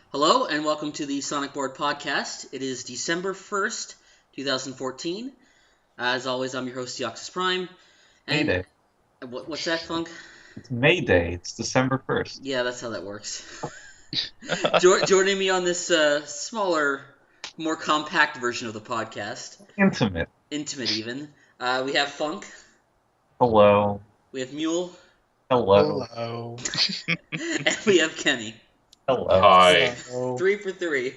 Hello, and welcome to the Sonic Board podcast. It is December 1st, 2014. As always, I'm your host, DeoxysPrime. Mayday. What's that, Funk? It's May Day. It's December 1st. Yeah, that's how that works. Joining me on this smaller, more compact version of the podcast. Intimate even. We have Funk. Hello. We have Mule. Hello. And we have Kenny. Hello. Hi. 3 for 3.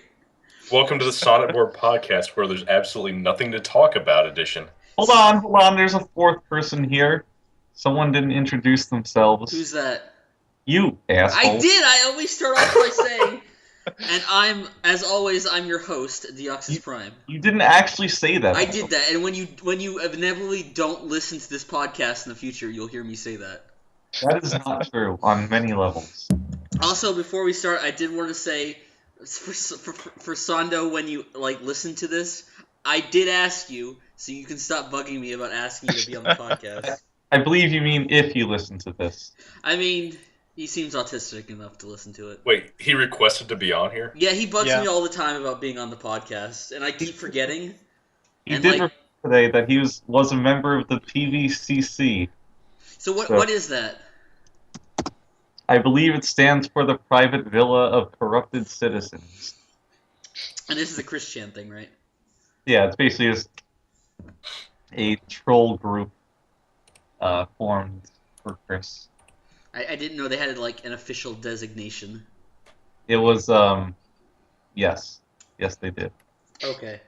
Welcome to the Sonic Board podcast, where there's absolutely nothing to talk about edition. Hold on. There's a fourth person here. Someone didn't introduce themselves. Who's that? You, asshole. I did! I always start off by saying, and as always, I'm your host, DeoxysPrime. You didn't actually say that. I did that, and when you inevitably don't listen to this podcast in the future, you'll hear me say that. That is not true on many levels. Also, before we start, I did want to say, for Sando, when you listen to this, I did ask you, so you can stop bugging me about asking you to be on the podcast. I believe you mean if you listen to this. I mean, he seems autistic enough to listen to it. Wait, he requested to be on here? Yeah, he bugs me all the time about being on the podcast, and I keep forgetting. He did report today that he was a member of the PVCC. So what is that? I believe it stands for the Private Villa of Corrupted Citizens. And this is a Christian thing, right? Yeah, it's basically just a troll group formed for Chris. I didn't know they had an official designation. It was, yes. Yes, they did. Okay.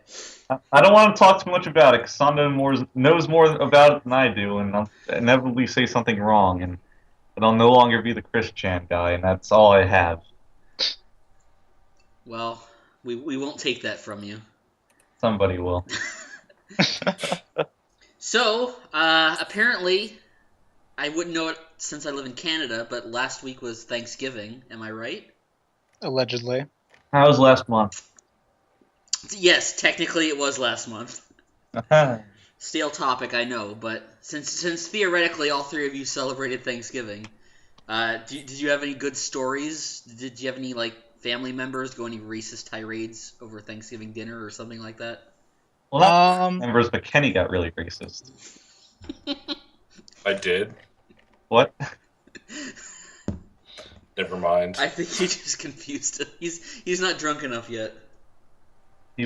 I don't want to talk too much about it, because Sando knows more about it than I do, and I'll inevitably say something wrong, and I'll no longer be the Christian guy, and that's all I have. Well, we won't take that from you. Somebody will. So, apparently, I wouldn't know it since I live in Canada, but last week was Thanksgiving. Am I right? Allegedly. How was last month? Yes, technically it was last month. Stale topic, I know, but since theoretically all three of you celebrated Thanksgiving, did you have any good stories? Did you have any family members go any racist tirades over Thanksgiving dinner or something like that? Well, not members, but Kenny got really racist. I did. What? Never mind. I think you just confused him. He's not drunk enough yet.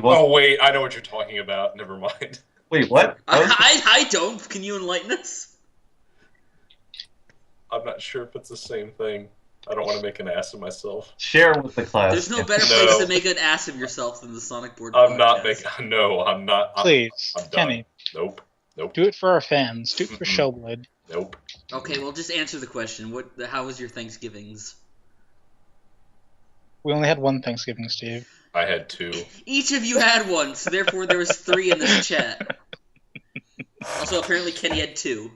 Oh wait, I know what you're talking about. Never mind. Wait, what? I don't. Can you enlighten us? I'm not sure if it's the same thing. I don't want to make an ass of myself. Share with the class. There's no better place to make an ass of yourself than the Sonic Board I'm podcast. not making... No, I'm not. Please, I'm done. Kenny. Nope. Do it for our fans. Do it for Showblade. Nope. Okay, well, just answer the question. How was your Thanksgivings? We only had one Thanksgiving, Steve. I had 2. Each of you had one, so therefore there was 3 in this chat. Also, apparently Kenny had 2.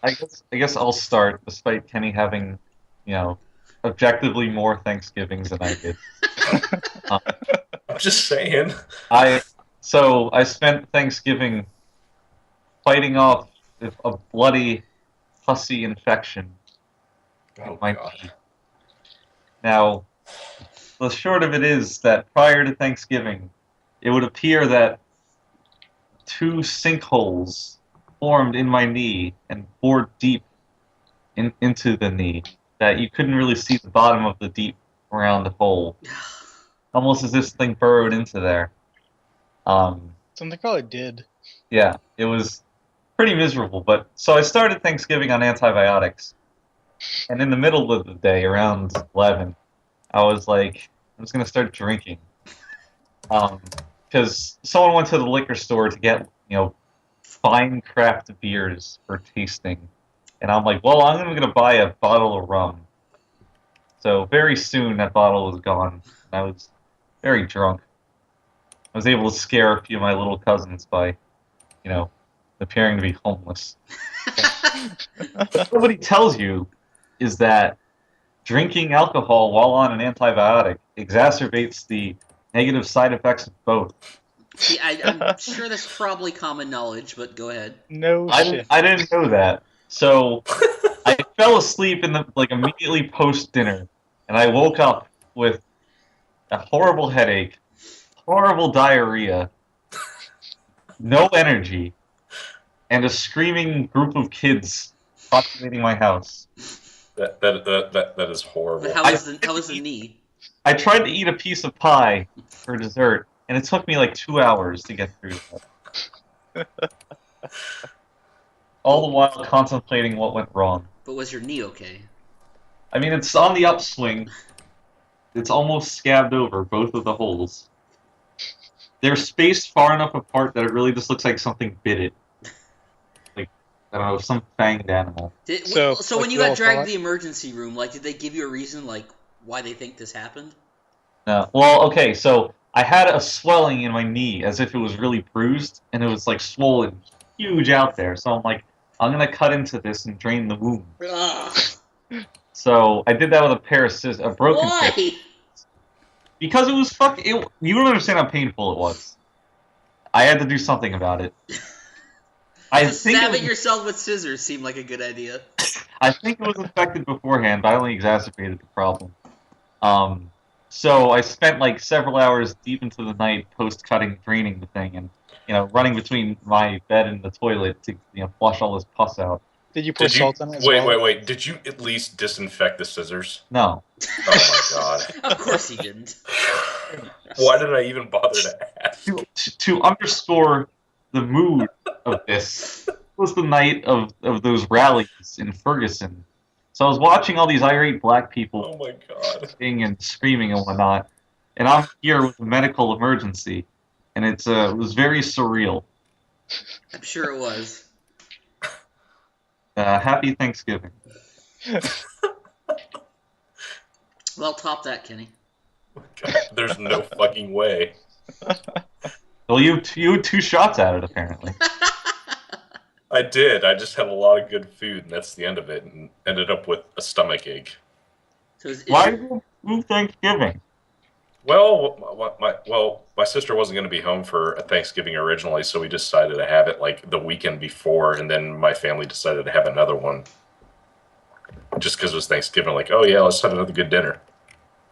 I guess I'll start, despite Kenny having, objectively more Thanksgivings than I did. I'm just saying. I spent Thanksgiving fighting off a bloody pussy infection. Oh, my God. knee. Now, the short of it is that prior to Thanksgiving, it would appear that 2 sinkholes formed in my knee and bored deep into the knee, that you couldn't really see the bottom of the deep round hole. Almost as if something burrowed into there. Something probably did. Yeah, it was pretty miserable. But so I started Thanksgiving on antibiotics, and in the middle of the day, around 11, I was like, I'm just gonna start drinking. Because someone went to the liquor store to get, fine craft beers for tasting. And I'm like, well, I'm going to buy a bottle of rum. So very soon that bottle was gone. I was very drunk. I was able to scare a few of my little cousins by, appearing to be homeless. What nobody tells you is that drinking alcohol while on an antibiotic exacerbates the negative side effects of both. See, I'm sure that's probably common knowledge, but go ahead. No I shit. didn't know that. So I fell asleep immediately post dinner, and I woke up with a horrible headache, horrible diarrhea, no energy, and a screaming group of kids populating my house. That is horrible. But how was the knee? I tried to eat a piece of pie for dessert, and it took me like 2 hours to get through that. All the while contemplating what went wrong. But was your knee okay? I mean, it's on the upswing. It's almost scabbed over, both of the holes. They're spaced far enough apart that it really just looks like something bit it. Like, I don't know, some fanged animal. So when you got dragged to the emergency room, did they give you a reason, why they think this happened? No. Well, okay, so I had a swelling in my knee as if it was really bruised, and it was, swollen huge out there. So I'm like, I'm going to cut into this and drain the wound. Ugh. So I did that with a pair of scissors, a broken Why? pair. Because it was you don't understand how painful it was. I had to do something about it. Stabbing yourself with scissors seemed like a good idea. I think it was infected beforehand, but I only exacerbated the problem. So I spent several hours deep into the night post-cutting, draining the thing, and running between my bed and the toilet to flush all this pus out. Did you put salt on it as well? Wait. Did you at least disinfect the scissors? No. Oh my god. Of course he didn't. Why did I even bother to ask? To underscore the mood of this, was the night of those rallies in Ferguson. So I was watching all these irate black people Oh my god. sing and screaming and whatnot, and I'm here with a medical emergency, and it was very surreal. I'm sure it was. Happy Thanksgiving. Well, top that, Kenny. God, there's no fucking way. Well, you had 2 shots at it, apparently. I did. I just had a lot of good food, and that's the end of it, and ended up with a stomach ache. So Why did you move Thanksgiving? Well, my sister wasn't going to be home for Thanksgiving originally, so we decided to have it the weekend before, and then my family decided to have another one. Just because it was Thanksgiving, oh yeah, let's have another good dinner.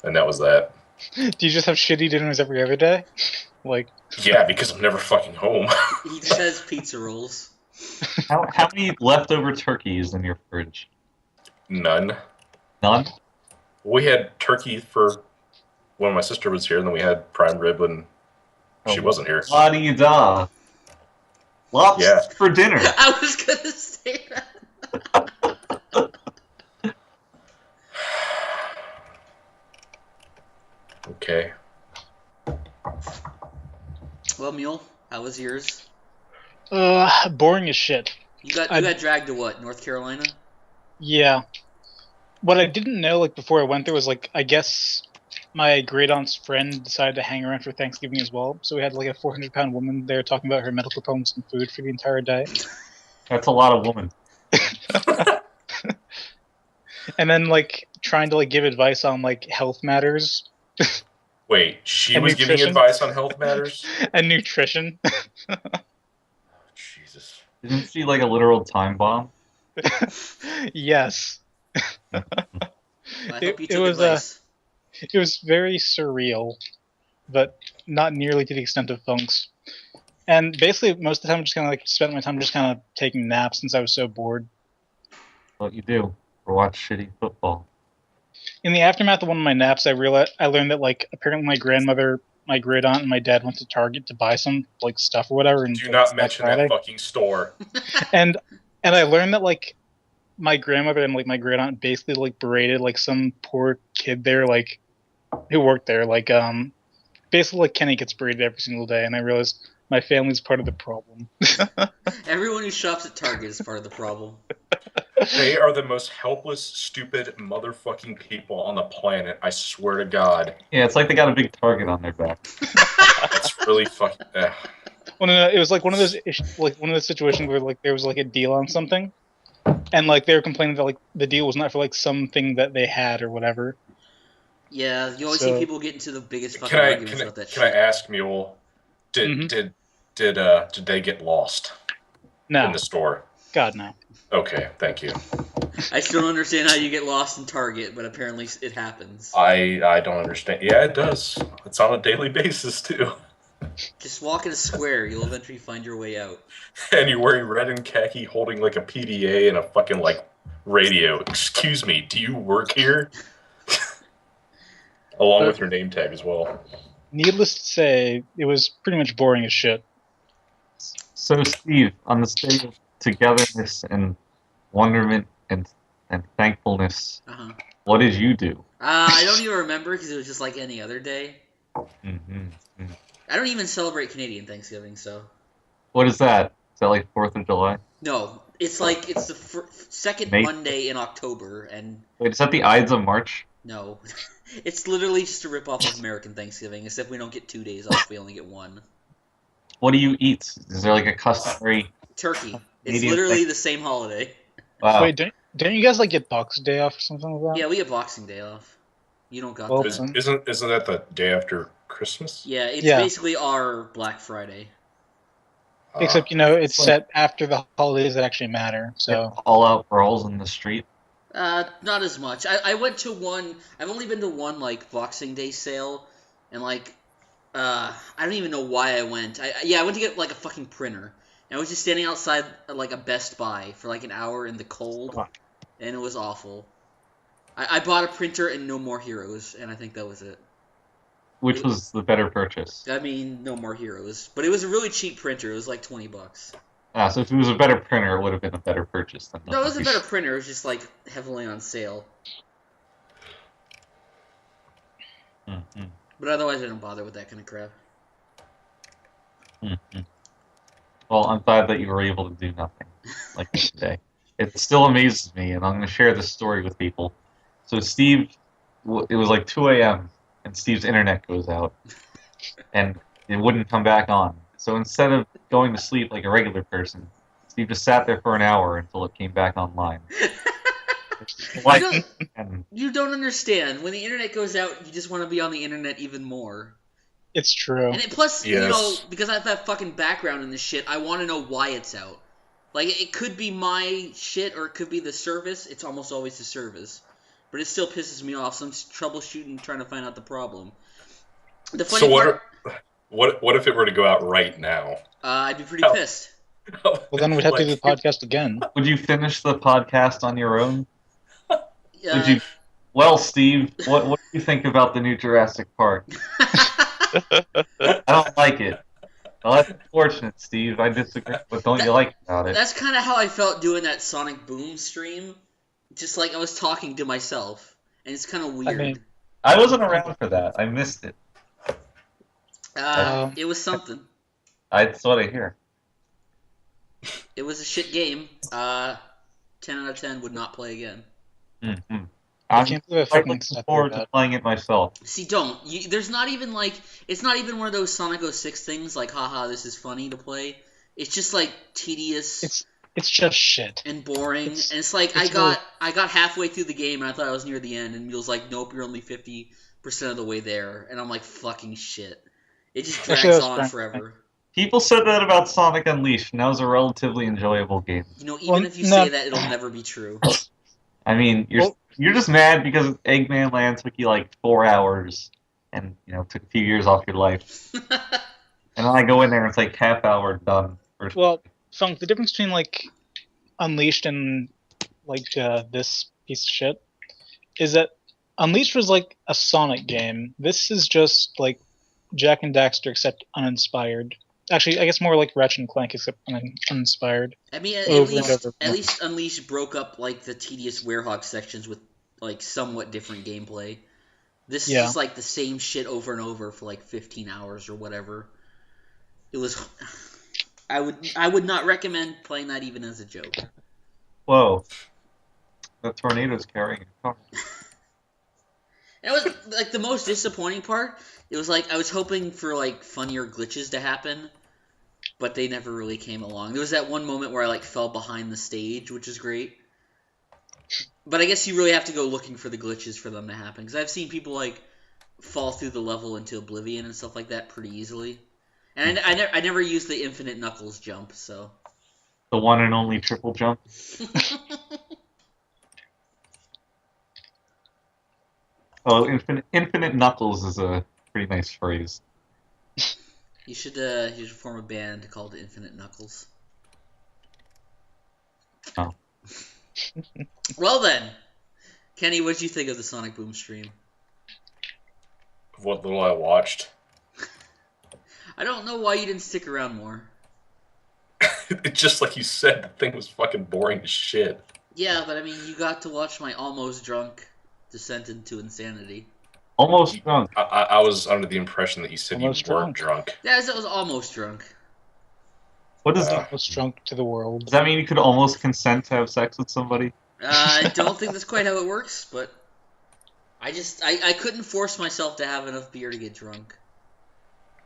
And that was that. Do you just have shitty dinners every other day? Yeah, because I'm never fucking home. He just has pizza rolls. How many leftover turkeys in your fridge? None. None? We had turkey for when my sister was here, and then we had prime rib when she wasn't here. La-di-da. Lots for dinner. I was gonna say that. Okay. Well, Mule, how was yours? Boring as shit. You got dragged to what? North Carolina? Yeah. What I didn't know before I went there was I guess my great aunt's friend decided to hang around for Thanksgiving as well. So we had a 400-pound woman there talking about her medical problems and food for the entire day. That's a lot of women. And then trying to give advice on health matters. Wait, she And was giving nutrition. advice on health matters? And nutrition. Jesus. Isn't she a literal time bomb? Yes. Well, I hope you It took was advice. It was very surreal, but not nearly to the extent of Funk's. And basically, most of the time, I just kind of spent my time just kind of taking naps since I was so bored. What you do? Or watch shitty football. In the aftermath of one of my naps, I learned that apparently my grandmother, my great aunt, and my dad went to Target to buy some stuff or whatever. And Do not mention that fucking store. And I learned that my grandmother and my great aunt basically berated some poor kid there who worked there, like basically like Kenny gets berated every single day, and I realized my family's part of the problem. Everyone who shops at Target is part of the problem. They are the most helpless, stupid, motherfucking people on the planet. I swear to God. Yeah, it's like they got a big target on their back. That's really fucking. Well, no, it was like one of those situations where like there was like a deal on something, and like they were complaining that like the deal was not for like something that they had or whatever. Yeah, you always see people get into the biggest fucking Can arguments about that shit. I ask, Mule? Did they get lost? No. In the store? God, no. Okay, thank you. I still don't understand how you get lost in Target, but apparently it happens. I don't understand. Yeah, it does. It's on a daily basis, too. Just walk in a square, you'll eventually find your way out. And you're wearing red and khaki, holding like a PDA and a fucking like radio. Excuse me, do you work here? Along with your name tag as well. Needless to say, it was pretty much boring as shit. So, Steve, on the state of togetherness and wonderment and thankfulness, what did you do? I don't even remember because it was just like any other day. I don't even celebrate Canadian Thanksgiving, so. What is that? Is that like 4th of July? No, it's like it's the second Monday in October, and. Wait, is that the Ides of March? No, it's literally just a rip-off of American Thanksgiving, except we don't get 2 days off; we only get 1. What do you eat? Is there like a customary turkey? It's literally the same holiday. Wow. Wait, don't you guys like get Boxing Day off or something like that? Yeah, we get Boxing Day off. You don't got that. Isn't that the day after Christmas? Yeah, it's basically our Black Friday. Except, it's set after the holidays that actually matter. So all out brawls in the street. Not as much. I went to one. I've only been to one like Boxing Day sale, and like, I don't even know why I went. I went to get like a fucking printer. And I was just standing outside like a Best Buy for like an hour in the cold, and it was awful. I bought a printer and No More Heroes, and I think that was it. Which was the better purchase? I mean, No More Heroes, but it was a really cheap printer. It was like $20. Ah, so if it was a better printer, it would have been a better purchase than. No, it was a better printer. It was just like heavily on sale. But otherwise, I didn't bother with that kind of crap. Well, I'm glad that you were able to do nothing like today. It still amazes me, and I'm going to share this story with people. So Steve, it was like 2 a.m., and Steve's internet goes out, and it wouldn't come back on. So instead of going to sleep like a regular person, Steve just sat there for an hour until it came back online. You don't understand. When the internet goes out, you just want to be on the internet even more. It's true. And plus, because I have that fucking background in this shit, I want to know why it's out. Like, it could be my shit, or it could be the service. It's almost always the service. But it still pisses me off, so I'm troubleshooting, trying to find out the problem. The funny part... What if it were to go out right now? I'd be pretty pissed. Well, then we'd have to do the podcast again. Would you finish the podcast on your own? Would you? Well, Steve, what do you think about the new Jurassic Park? I don't like it. Well, that's unfortunate, Steve. I disagree. What don't you like about it? That's kind of how I felt doing that Sonic Boom stream. Just like I was talking to myself, and it's kind of weird. I wasn't around for that. I missed it. It was something. That's what I hear. It was a shit game. 10 out of 10 would not play again. I'm looking forward to playing it myself. See, don't. There's not even like... It's not even one of those Sonic 06 things like, haha, this is funny to play. It's just like tedious. It's just shit. And boring. And it's like, I got halfway through the game and I thought I was near the end, and Mule's like, nope, you're only 50% of the way there. And I'm like, fucking shit. It just drags on forever. People said that about Sonic Unleashed, and that was a relatively enjoyable game. Even if you say that, it'll never be true. I mean, you're just mad because Eggman Land took you like 4 hours, and took a few years off your life. And then I go in there and it's like half hour done. Well, Funk, the difference between like Unleashed and like this piece of shit is that Unleashed was like a Sonic game. This is just like Jak and Daxter except uninspired. Actually, I guess more like Ratchet and Clank except uninspired. I mean, at least Unleashed broke up like the tedious Werehog sections with like somewhat different gameplay. This is just like the same shit over and over for like 15 hours or whatever. It was. I would not recommend playing that even as a joke. Whoa. The tornado's carrying a car. It was like the most disappointing part. It was like I was hoping for like funnier glitches to happen, but they never really came along. There was that one moment where I like fell behind the stage, which is great. But I guess you really have to go looking for the glitches for them to happen, because I've seen people like fall through the level into oblivion and stuff like that pretty easily. And I never used the infinite Knuckles jump, so. The one and only triple jump. Oh, infinite Knuckles is a pretty nice phrase. You should form a band called Infinite Knuckles. Oh. Well then, Kenny, what did you think of the Sonic Boom stream? What little I watched. I don't know why you didn't stick around more. Just like you said, the thing was fucking boring as shit. Yeah, but I mean, you got to watch my almost drunk descent into insanity. Almost drunk. I was under the impression that you said Almost you weren't drunk. Yeah, I was almost drunk. What does Almost drunk to the world. Does that mean you could almost consent to have sex with somebody? I don't think that's quite how it works, but I couldn't force myself to have enough beer to get drunk.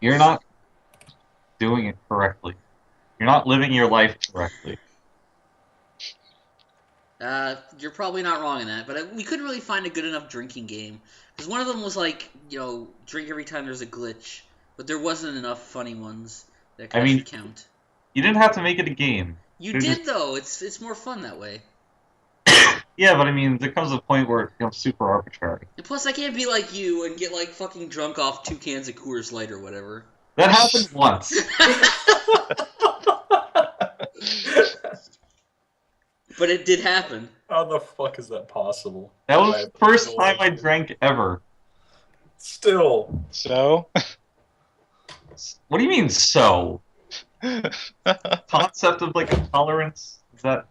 You're not doing it correctly. You're not living your life correctly. You're probably not wrong in that, but we couldn't really find a good enough drinking game. Because one of them was like, drink every time there's a glitch, but there wasn't enough funny ones that could actually count. You didn't have to make it a game. You did, though. It's more fun that way. Yeah, but I mean, there comes a point where it becomes super arbitrary. And plus, I can't be like you and get, like, fucking drunk off 2 cans of Coors Light or whatever. That happened once. But it did happen. How the fuck is that possible? That was the first time I drank ever. Still. So? What do you mean, so? Concept of, like, a tolerance? Is that...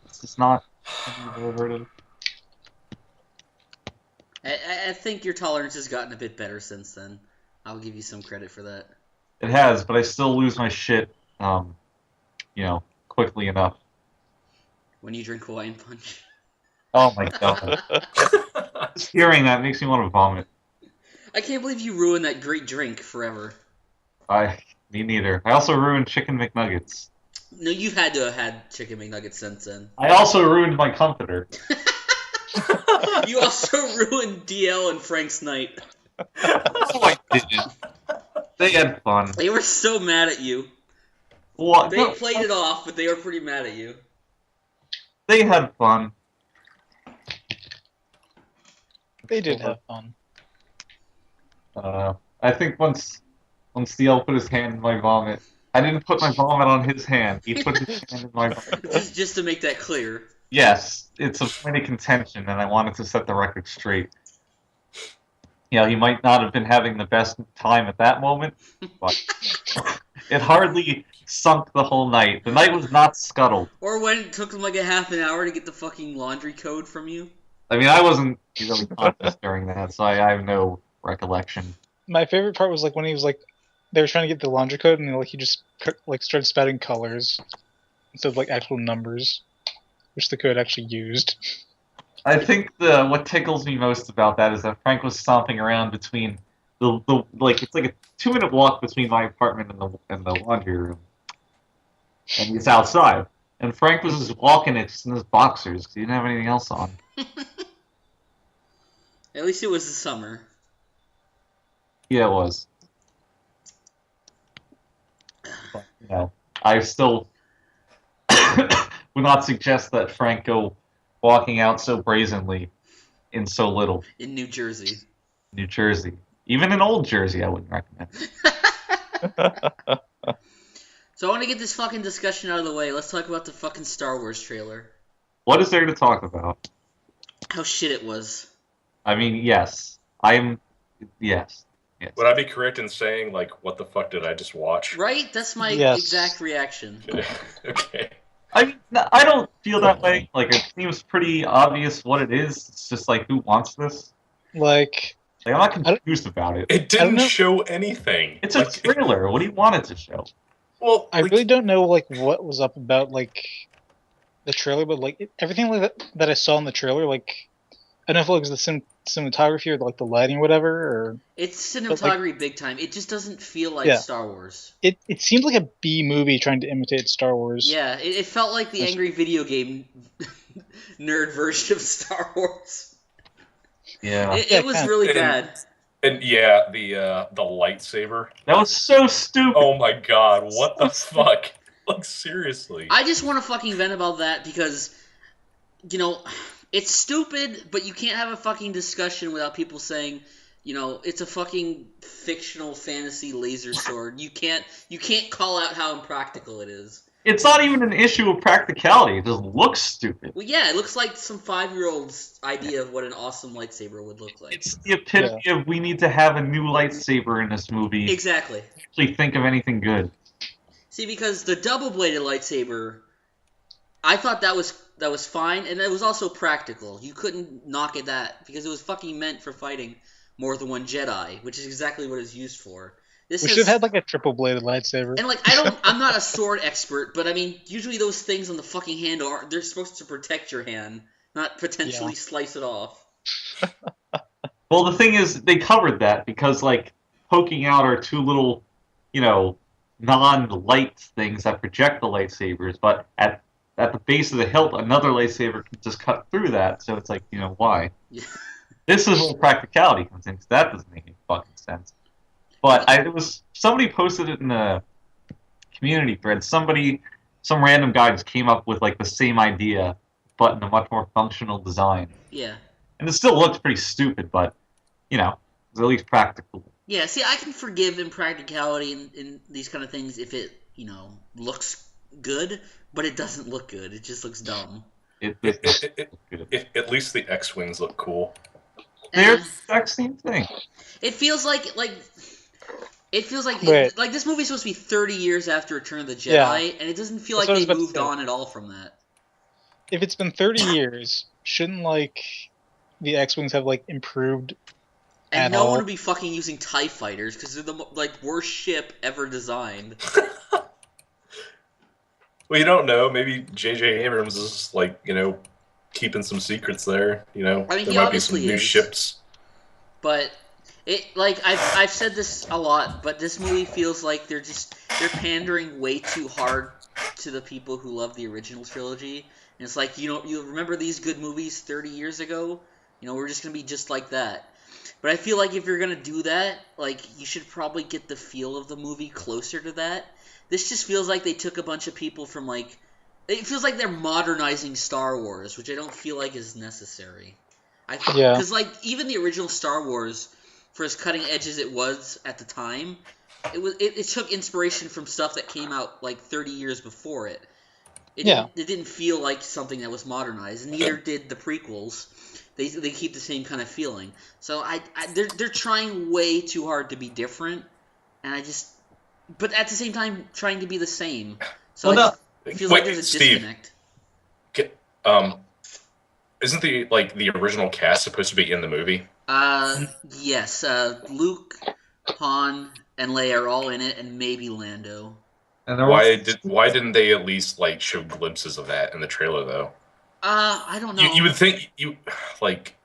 It's just not... Have you ever heard of it? I think your tolerance has gotten a bit better since then. I'll give you some credit for that. It has, but I still lose my shit, quickly enough. When you drink Hawaiian Punch. Oh my god. Just hearing that makes me want to vomit. I can't believe you ruined that great drink forever. Me neither. I also ruined Chicken McNuggets. No, you've had to have had Chicken McNuggets since then. I also ruined my comforter. You also ruined DL and Frank's night. Oh, I didn't. They had fun. They were so mad at you. What? They played it off, but they were pretty mad at you. They had fun. They did have fun. I think once DL put his hand in my vomit, I didn't put my vomit on his hand. He put his hand in my vomit. Just to make that clear. Yes, it's a point of contention, and I wanted to set the record straight. He might not have been having the best time at that moment, but it hardly sunk the whole night. The night was not scuttled. Or when it took him like a half an hour to get the fucking laundry code from you. I mean, I wasn't really conscious during that, so I have no recollection. My favorite part was like when he was like, they were trying to get the laundry code, and he just like started spouting colors instead of like actual numbers, which the code actually used. I think what tickles me most about that is that Frank was stomping around between it's like a 2-minute walk between my apartment and the laundry room, and he's outside. And Frank was just walking in his boxers because he didn't have anything else on. At least it was the summer. Yeah, it was. But, I still would not suggest that Frank go walking out so brazenly in so little. In New Jersey. New Jersey. Even in old Jersey, I wouldn't recommend it. So I want to get this fucking discussion out of the way. Let's talk about the fucking Star Wars trailer. What is there to talk about? How shit it was. I mean, yes. Yes. Would I be correct in saying, like, what the fuck did I just watch? Right? That's my Yes. exact reaction. Okay. I mean, I don't feel that way. Like, it seems pretty obvious what it is. It's just like, who wants this? Like, Like, I'm not confused about it. It didn't show anything. It's a trailer. What do you want it to show? Well, I really don't know like what was up about like the trailer, but like everything like that I saw in the trailer, like I don't know if it was the cinematography or like the lighting or whatever. Or it's cinematography big time. It just doesn't feel like Star Wars. It seemed like a B movie trying to imitate Star Wars. Yeah, it felt like the angry video game nerd version of Star Wars. Yeah, it was really bad. And yeah, the lightsaber. That was so stupid. Oh my god, what the fuck? Like, seriously. I just want to fucking vent about that because, you know, it's stupid, but you can't have a fucking discussion without people saying, you know, it's a fucking fictional fantasy laser sword. You can't call out how impractical it is. It's not even an issue of practicality. It just looks stupid. Well, yeah, it looks like some 5-year-old's idea of what an awesome lightsaber would look like. It's the epitome of we need to have a new lightsaber in this movie. Exactly. Actually think of anything good. See, because the double-bladed lightsaber, I thought that was fine, and it was also practical. You couldn't knock at that, because it was fucking meant for fighting more than one Jedi, which is exactly what it's used for. We should have had like a triple-bladed lightsaber. And like, I'm not a sword expert, but I mean, usually those things on the fucking handle they're supposed to protect your hand, not potentially slice it off. Well, the thing is, they covered that because like poking out are two little, you know, non-light things that project the lightsabers, but at the base of the hilt, another lightsaber can just cut through that. So it's like, you know, why? Yeah. This is where practicality comes in, because that doesn't make any fucking sense. But somebody posted it in a community thread. Some random guy just came up with like the same idea, but in a much more functional design. Yeah. And it still looks pretty stupid, but you know, it's at least practical. Yeah. See, I can forgive impracticality in these kind of things if it, you know, looks good, but it doesn't look good. It just looks dumb. At least the X-wings look cool. They're the exact same thing. It feels like this movie's supposed to be 30 years after Return of the Jedi, and it doesn't feel like they moved on at all from that. If it's been 30 years, shouldn't like the X-wings have like improved? And no one would be fucking using TIE fighters because they're the worst ship ever designed. Well, you don't know. Maybe J.J. Abrams is like, you know, keeping some secrets there. You know, I mean, there might be some new ships. But I've said this a lot, but this movie feels like they're pandering way too hard to the people who love the original trilogy. And it's like, you know, you remember these good movies 30 years ago? You know, we're just gonna be just like that. But I feel like if you're gonna do that, like, you should probably get the feel of the movie closer to that. This just feels like they took a bunch of people from, like... It feels like they're modernizing Star Wars, which I don't feel like is necessary. Because, like, even the original Star Wars, for as cutting edge as it was at the time, it took inspiration from stuff that came out, like, 30 years before it. It didn't feel like something that was modernized, and neither did the prequels. They keep the same kind of feeling. So they're trying way too hard to be different, and but at the same time trying to be the same. So it feels like there's a disconnect. Isn't the original cast supposed to be in the movie? Yes. Luke, Han, and Leia are all in it, and maybe Lando. And why didn't they at least like show glimpses of that in the trailer though? I don't know. You would think you like.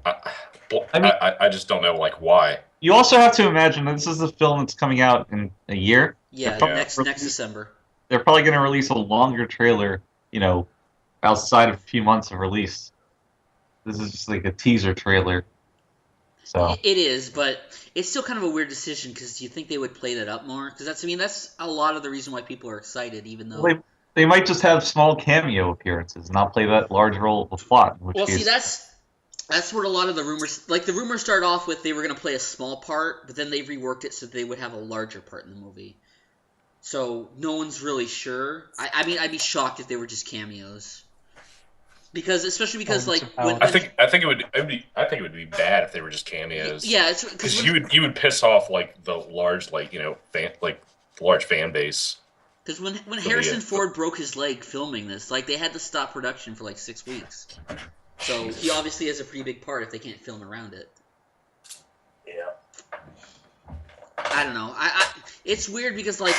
I just don't know like why. You also have to imagine that this is a film that's coming out in a year. Yeah, next December. They're probably going to release a longer trailer, you know, outside of a few months of release. This is just like a teaser trailer. So it is, but it's still kind of a weird decision because you think they would play that up more? Because that's a lot of the reason why people are excited, even though they might just have small cameo appearances, not play that large role of the plot. See, that's what a lot of the rumors... Like, the rumors started off with they were going to play a small part, but then they reworked it so they would have a larger part in the movie. So, no one's really sure. I mean, I'd be shocked if they were just cameos. Especially because, like... I think it would be bad if they were just cameos. Yeah, because you would piss off, like, the large, like, you know, large fan base. Because when Harrison Ford broke his leg filming this, like, they had to stop production for, like, 6 weeks. So he obviously has a pretty big part if they can't film around it. I don't know. It's weird because like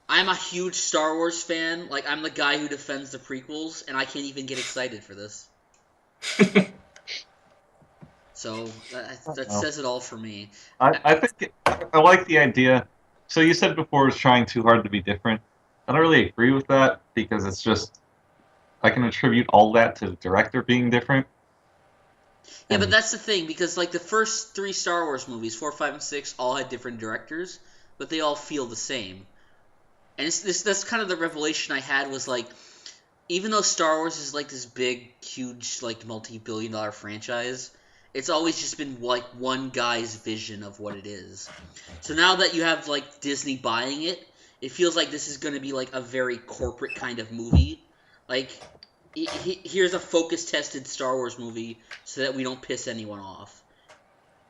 I'm a huge Star Wars fan. Like I'm the guy who defends the prequels, and I can't even get excited for this. So that says it all for me. I think I like the idea. So you said before it was trying too hard to be different. I don't really agree with that because it's just I can attribute all that to the director being different. Yeah, but that's the thing, because like the first 3 Star Wars movies, 4, 5, and 6, all had different directors, but they all feel the same. And that's kind of the revelation I had was like, even though Star Wars is like this big, huge, like multi-billion-dollar franchise, it's always just been like one guy's vision of what it is. So now that you have like Disney buying it, it feels like this is going to be like a very corporate kind of movie. Like, here's a focus-tested Star Wars movie so that we don't piss anyone off.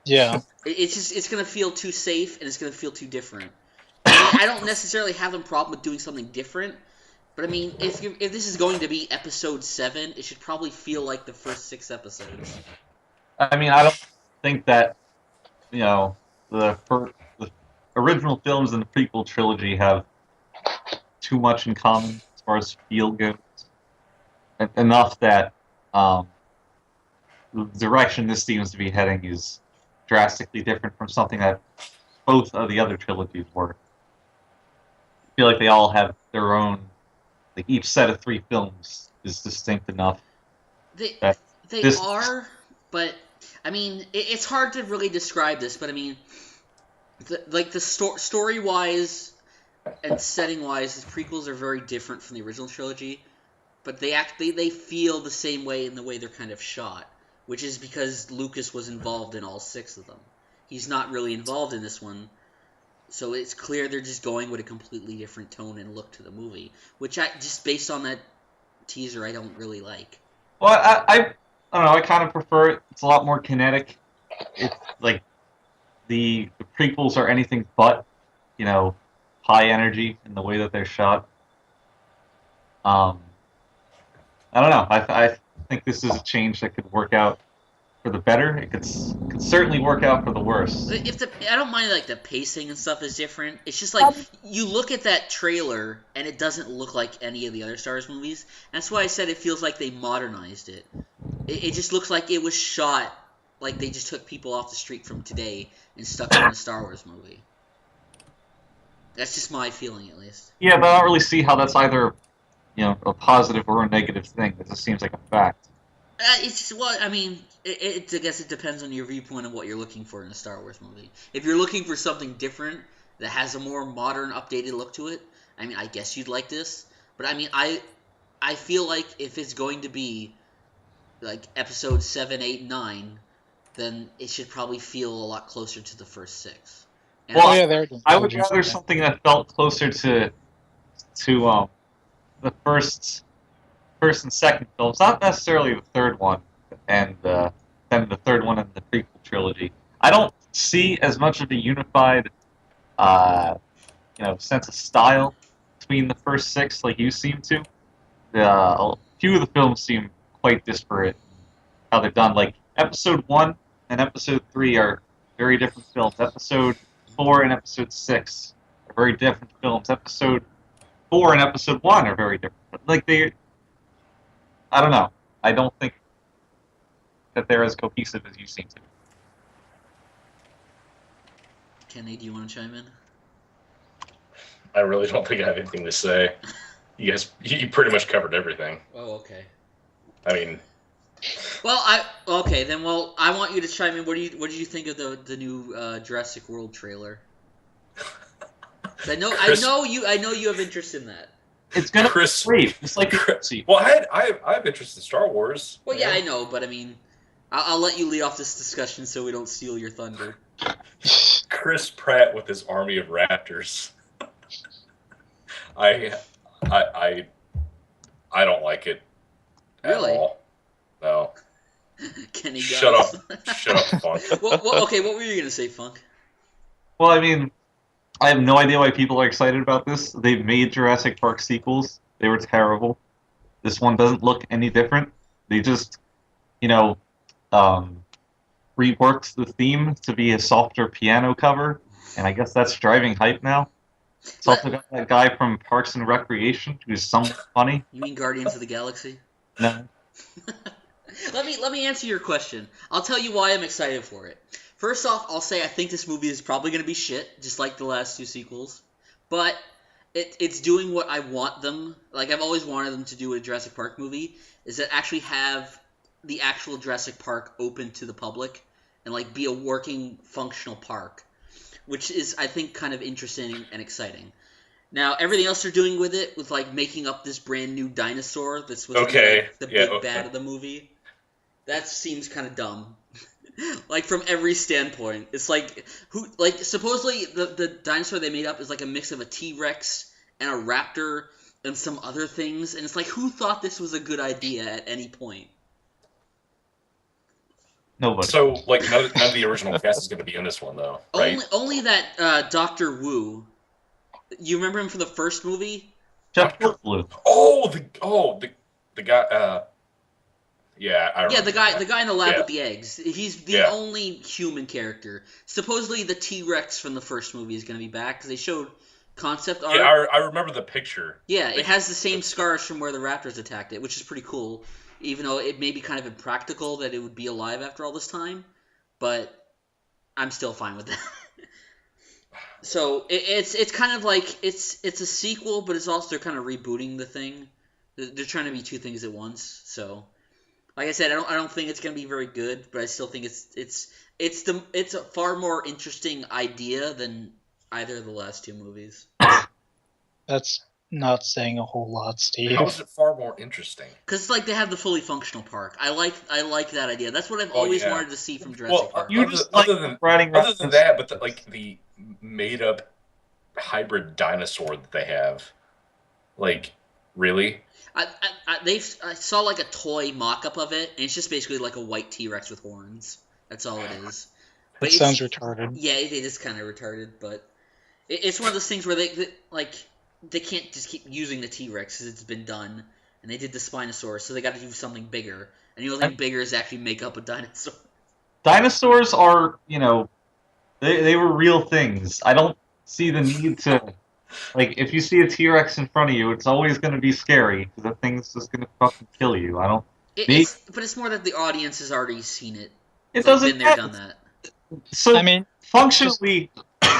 Yeah. It's going to feel too safe, and it's going to feel too different. I don't necessarily have a problem with doing something different, but I mean, if this is going to be episode 7, it should probably feel like the first 6 episodes. I mean, I don't think that, the original films and the prequel trilogy have too much in common as far as feel goes. Enough that the direction this seems to be heading is drastically different from something that both of the other trilogies were. I feel like they all have their own, like each set of 3 films is distinct enough. They are, but I mean, it's hard to really describe this, but I mean, the story-wise and setting-wise, the prequels are very different from the original trilogy. But they feel the same way in the way they're kind of shot, which is because Lucas was involved in all 6 of them. He's not really involved in this one, so it's clear they're just going with a completely different tone and look to the movie, which just based on that teaser, I don't really like. Well, I don't know. I kind of prefer it. It's a lot more kinetic. It's like the prequels are anything but, high energy in the way that they're shot. I don't know. I think this is a change that could work out for the better. It could certainly work out for the worse. I don't mind like the pacing and stuff is different. It's just like you look at that trailer and it doesn't look like any of the other Star Wars movies. That's why I said it feels like they modernized it. It just looks like it was shot like they just took people off the street from today and stuck them in a Star Wars movie. That's just my feeling, at least. Yeah, but I don't really see how that's either a positive or a negative thing. It just seems like a fact. It's just, well, I mean, I guess it depends on your viewpoint of what you're looking for in a Star Wars movie. If you're looking for something different that has a more modern, updated look to it, I mean, I guess you'd like this. But I mean, I feel like if it's going to be like episode 7, 8, 9, then it should probably feel a lot closer to the first 6. And I would rather something that felt closer to the first and second films, not necessarily the third one, and then the third one in the prequel trilogy. I don't see as much of a unified, sense of style between the first 6 like you seem to. A few of the films seem quite disparate how they're done. Like Episode 1 and Episode 3 are very different films. Episode 4 and Episode 6 are very different films. Episode 4 and Episode 1 are very different. Like I don't know. I don't think that they're as cohesive as you seem to. Kenny, do you want to chime in? I really don't think I have anything to say. You pretty much covered everything. Oh, okay. I mean, well, I want you to chime in. What did you think of the new Jurassic World trailer? I know you have interest in that. It's gonna be great. It's like well, I have interest in Star Wars. Well, yeah, I know, but I mean, I'll let you lead off this discussion so we don't steal your thunder. Chris Pratt with his army of raptors. I don't like it at all. No. Kenny, shut up, Funk. well, okay, what were you gonna say, Funk? Well, I mean, I have no idea why people are excited about this. They've made Jurassic Park sequels. They were terrible. This one doesn't look any different. They just, reworked the theme to be a softer piano cover. and I guess that's driving hype now. It's also got that guy from Parks and Recreation who's somewhat funny. You mean Guardians of the Galaxy? No. Let me answer your question. I'll tell you why I'm excited for it. First off, I'll say I think this movie is probably going to be shit, just like the last 2 sequels. But it's doing what I want them. Like, I've always wanted them to do a Jurassic Park movie, is that actually have the actual Jurassic Park open to the public and, like, be a working, functional park, which is, I think, kind of interesting and exciting. Now, everything else they're doing with it, with, like, making up this brand new dinosaur that's supposed to be, like, the big bad of the movie, that seems kind of dumb. Like, from every standpoint. It's like, supposedly the dinosaur they made up is like a mix of a T-Rex and a raptor and some other things, and it's like, who thought this was a good idea at any point? Nobody. So, like, none of the original cast is going to be in this one, though, right? Only that Dr. Wu. You remember him from the first movie? Jeff Goldblum. The guy. Yeah, I remember. Yeah, the guy in the lab with the eggs. He's the Yeah. only human character. Supposedly, the T-Rex from the first movie is going to be back because they showed concept art. Yeah, I remember the picture. Yeah, it has the same scars from where the raptors attacked it, which is pretty cool. Even though it may be kind of impractical that it would be alive after all this time, but I'm still fine with that. So it's kind of like it's a sequel, but it's also kind of rebooting the thing. They're trying to be 2 things at once. So, like I said, I don't think it's gonna be very good, but I still think it's a far more interesting idea than either of the last 2 movies. That's not saying a whole lot, Steve. How is it far more interesting? Because it's like they have the fully functional park. I like that idea. That's what I've always wanted to see from Jurassic Park. You just other than that, but the made-up hybrid dinosaur that they have, like, really? I saw like a toy mock-up of it, and it's just basically like a white T-Rex with horns. That's all it is. But it sounds retarded. Yeah, it is kind of retarded, but it's one of those things where they can't just keep using the T-Rex because it's been done, and they did the Spinosaurus, so they got to do something bigger. And the only thing bigger is actually make up a dinosaur. Dinosaurs are, they were real things. I don't see the need to, like, if you see a T-Rex in front of you, it's always going to be scary, because the thing's just going to fucking kill you. But it's more that the audience has already seen it. It doesn't been there, done that. So, I mean, functionally,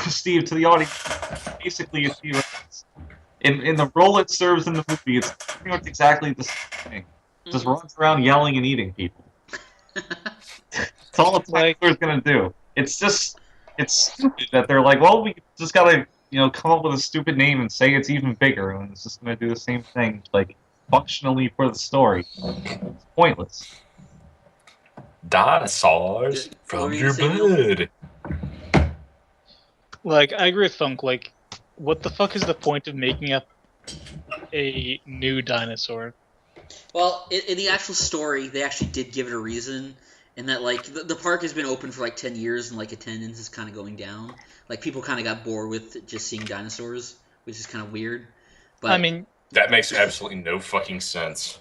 Steve, to the audience, basically a T-Rex. In the role it serves in the movie, it's pretty much exactly the same thing. Just runs around yelling and eating people. That's all the Dinosaur's gonna do. It's stupid that they're like, well, we just gotta, come up with a stupid name and say it's even bigger, and it's just gonna do the same thing, like, functionally for the story. It's pointless. Dinosaurs from your blood. Like, I agree with Funk, like, what the fuck is the point of making up a new dinosaur? Well, in the actual story, they actually did give it a reason, and that, like, the park has been open for, like, 10 years, and, like, attendance is kind of going down. Like, people kind of got bored with just seeing dinosaurs, which is kind of weird. But I mean... That makes absolutely no fucking sense.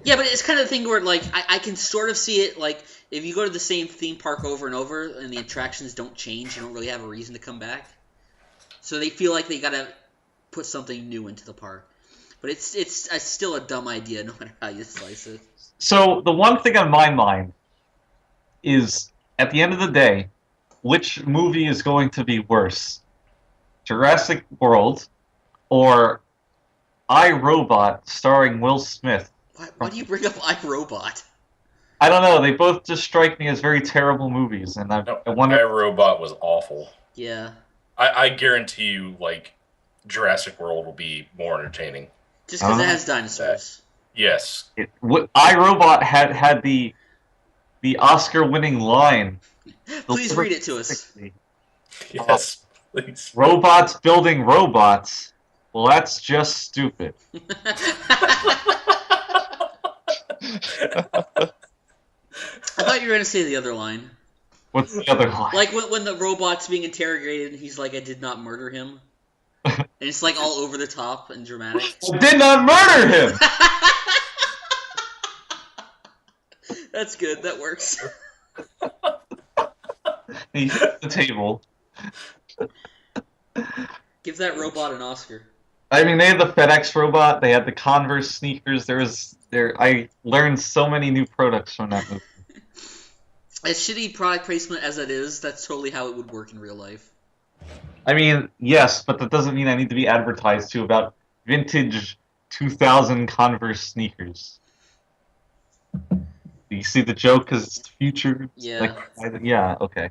Yeah, but it's kind of the thing where, like, I can sort of see it, like, if you go to the same theme park over and over, and the attractions don't change, you don't really have a reason to come back. So they feel like they gotta put something new into the park. But it's still a dumb idea, no matter how you slice it. So the one thing on my mind is, at the end of the day, which movie is going to be worse? Jurassic World or I, Robot starring Will Smith? Why do you bring up iRobot? I don't know. They both just strike me as very terrible movies, and I wonder. iRobot was awful. Yeah. I guarantee you, like, Jurassic World will be more entertaining. Just because it has dinosaurs. Yes. iRobot had the Oscar-winning line. Please read it to us. Yes, please. Robots building robots. Well, that's just stupid. I thought you were going to say the other line. What's the other line? Like when the robot's being interrogated and he's like, I did not murder him. And it's like all over the top and dramatic. I did not murder him! That's good, that works. He hit the table. Give that robot an Oscar. I mean, they had the FedEx robot. They had the Converse sneakers. I learned so many new products from that movie. As shitty product placement as it is, that's totally how it would work in real life. I mean, yes, but that doesn't mean I need to be advertised to about vintage 2000 Converse sneakers. Do you see the joke? Because it's the future. Yeah. Yeah, okay.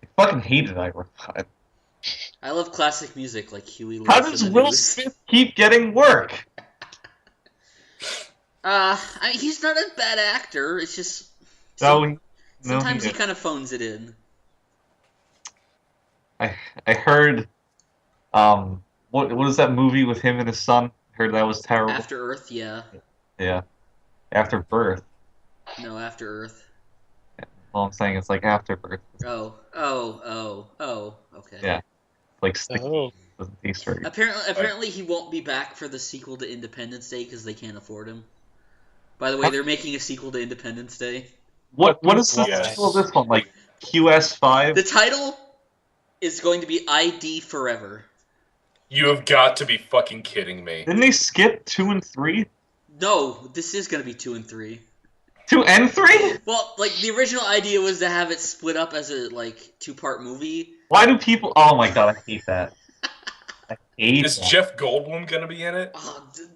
I fucking hated iRobot. I love classic music like Huey Lewis. How does and the Will News. Smith keep getting work? He's not a bad actor. It's just sometimes he kind of phones it in. I heard, what is that movie with him and his son? I heard that was terrible. After Earth, yeah. Yeah. After Birth. No, After Earth. Well, I'm saying it's like After Birth. Oh, okay. Yeah. Like sticky. Doesn't taste very good. Apparently he won't be back for the sequel to Independence Day because they can't afford him. By the way, they're making a sequel to Independence Day. What is the title of this one? Like QS5? The title is going to be ID Forever. You have got to be fucking kidding me. Didn't they skip 2 and 3? No, this is going to be 2 and 3. 2 and 3? Well, like, the original idea was to have it split up as a, like, 2-part movie. Why do people... Oh my god, I hate that. I hate Is that. Jeff Goldblum gonna be in it?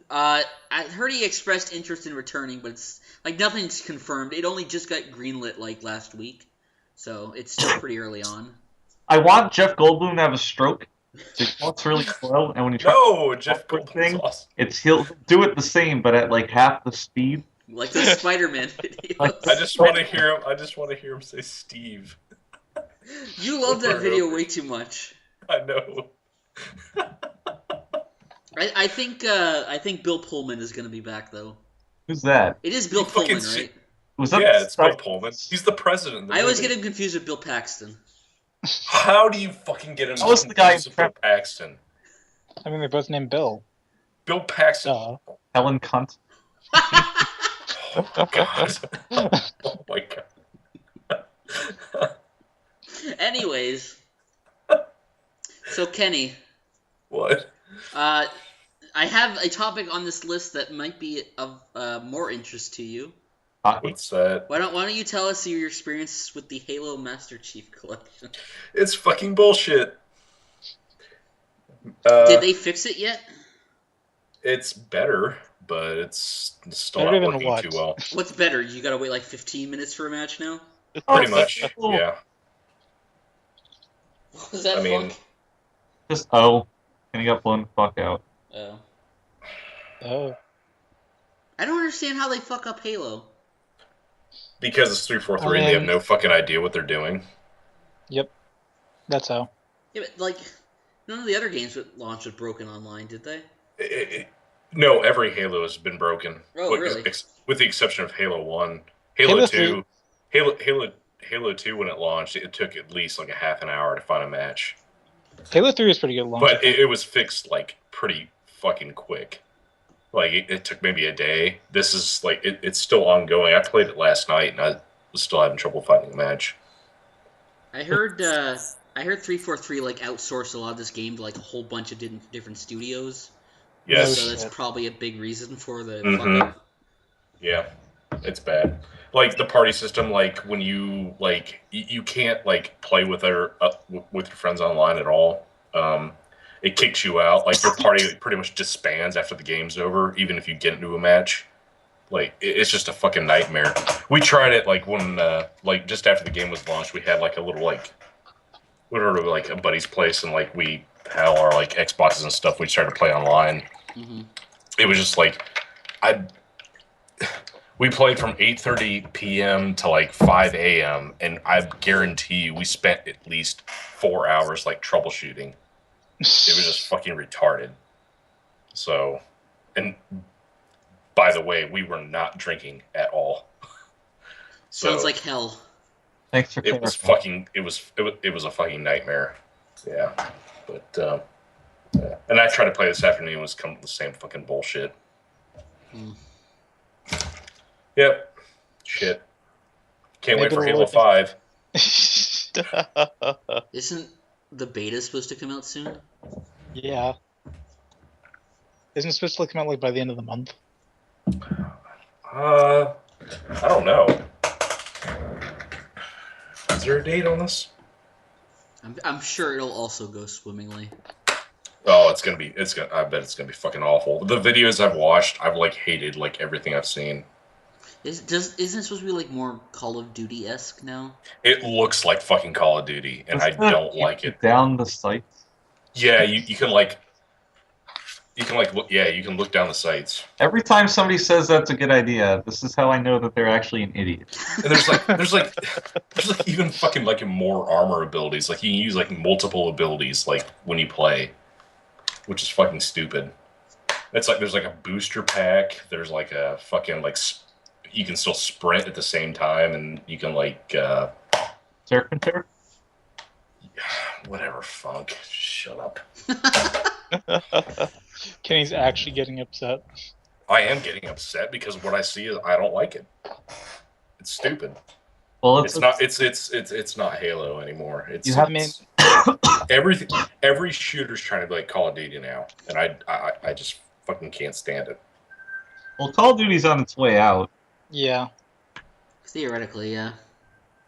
I heard he expressed interest in returning, but it's, like, nothing's confirmed. It only just got greenlit, like, last week. So, it's still pretty early on. I want Jeff Goldblum to have a stroke. So he walks really slow, and when you try Jeff Goldblum's awesome. he'll do it the same, but at, like, half the speed. Like the Spider-Man videos. I just want to hear him say Steve. You love that video way too much. I know. I think Bill Pullman is going to be back though. Who's that? It is Bill Pullman, right? It's Bill Pullman. He's the president. I always get him confused with Bill Paxton. How do you fucking get him confused with Bill Paxton? I mean, they're both named Bill. Bill Paxton. Helen Cunt. Oh god. Oh my god. Anyways, so Kenny. What? I have a topic on this list that might be of more interest to you. What's that? Why don't you tell us your experience with the Halo Master Chief Collection? It's fucking bullshit. Did they fix it yet? It's better, but it's still Better not than working what? too well. What's better? You gotta wait like 15 minutes for a match now? Pretty much, yeah. What was that I mean, fuck? Just and he got blown the fuck out. Oh. I don't understand how they fuck up Halo. Because it's 343 and they have no fucking idea what they're doing. Yep. That's how. Yeah, but like, none of the other games that launched with broken online, did they? No, every Halo has been broken. Oh, really? With the exception of Halo 1. Halo 2, Halo 2 when it launched, it took at least like a half an hour to find a match. Halo 3 is pretty good launch. But it was fixed like pretty fucking quick. Like it took maybe a day. This is like it's still ongoing. I played it last night and I was still having trouble finding a match. I heard 343 like outsourced a lot of this game to like a whole bunch of different studios. Yes. So that's probably a big reason for the fuck up. Yeah, it's bad. Like the party system, like when you like you can't like play with your friends online at all. It kicks you out. Like your party pretty much disbands after the game's over, even if you get into a match. Like it's just a fucking nightmare. We tried it like when like just after the game was launched. We had like a little like whatever like a buddy's place, and like we had all our like Xboxes and stuff. We started to play online. Mm-hmm. It was just like we played from 8:30 p.m. to like 5 a.m. and I guarantee you we spent at least 4 hours like troubleshooting. It was just fucking retarded. So, and by the way, we were not drinking at all. Sounds like hell. Thanks for it was fucking. It was a fucking nightmare. Yeah, but and I tried to play this afternoon. It was coming with the same fucking bullshit. Yep. Shit. Can't wait for Halo 5. Isn't the beta is supposed to come out soon? Yeah. Isn't it supposed to come out like by the end of the month? I don't know. Is there a date on this? I'm sure it'll also go swimmingly. Oh, I bet it's gonna be fucking awful. The videos I've watched, I've like hated like everything I've seen. Isn't it supposed to be like more Call of Duty-esque now? It looks like fucking Call of Duty, and I don't like it. Down the sights. Yeah, you can look down the sights. Every time somebody says that's a good idea, this is how I know that they're actually an idiot. And there's like even fucking like more armor abilities. Like you can use like multiple abilities like when you play, which is fucking stupid. It's like there's like a booster pack. There's like a fucking like you can still sprint at the same time, and you can like Serpenter? whatever funk. Shut up. Kenny's actually getting upset. I am getting upset because what I see is I don't like it. It's stupid. Well, It's not Halo anymore. You have Every shooter's trying to be like Call of Duty now, and I just fucking can't stand it. Well, Call of Duty's on its way out. Yeah. Theoretically, yeah.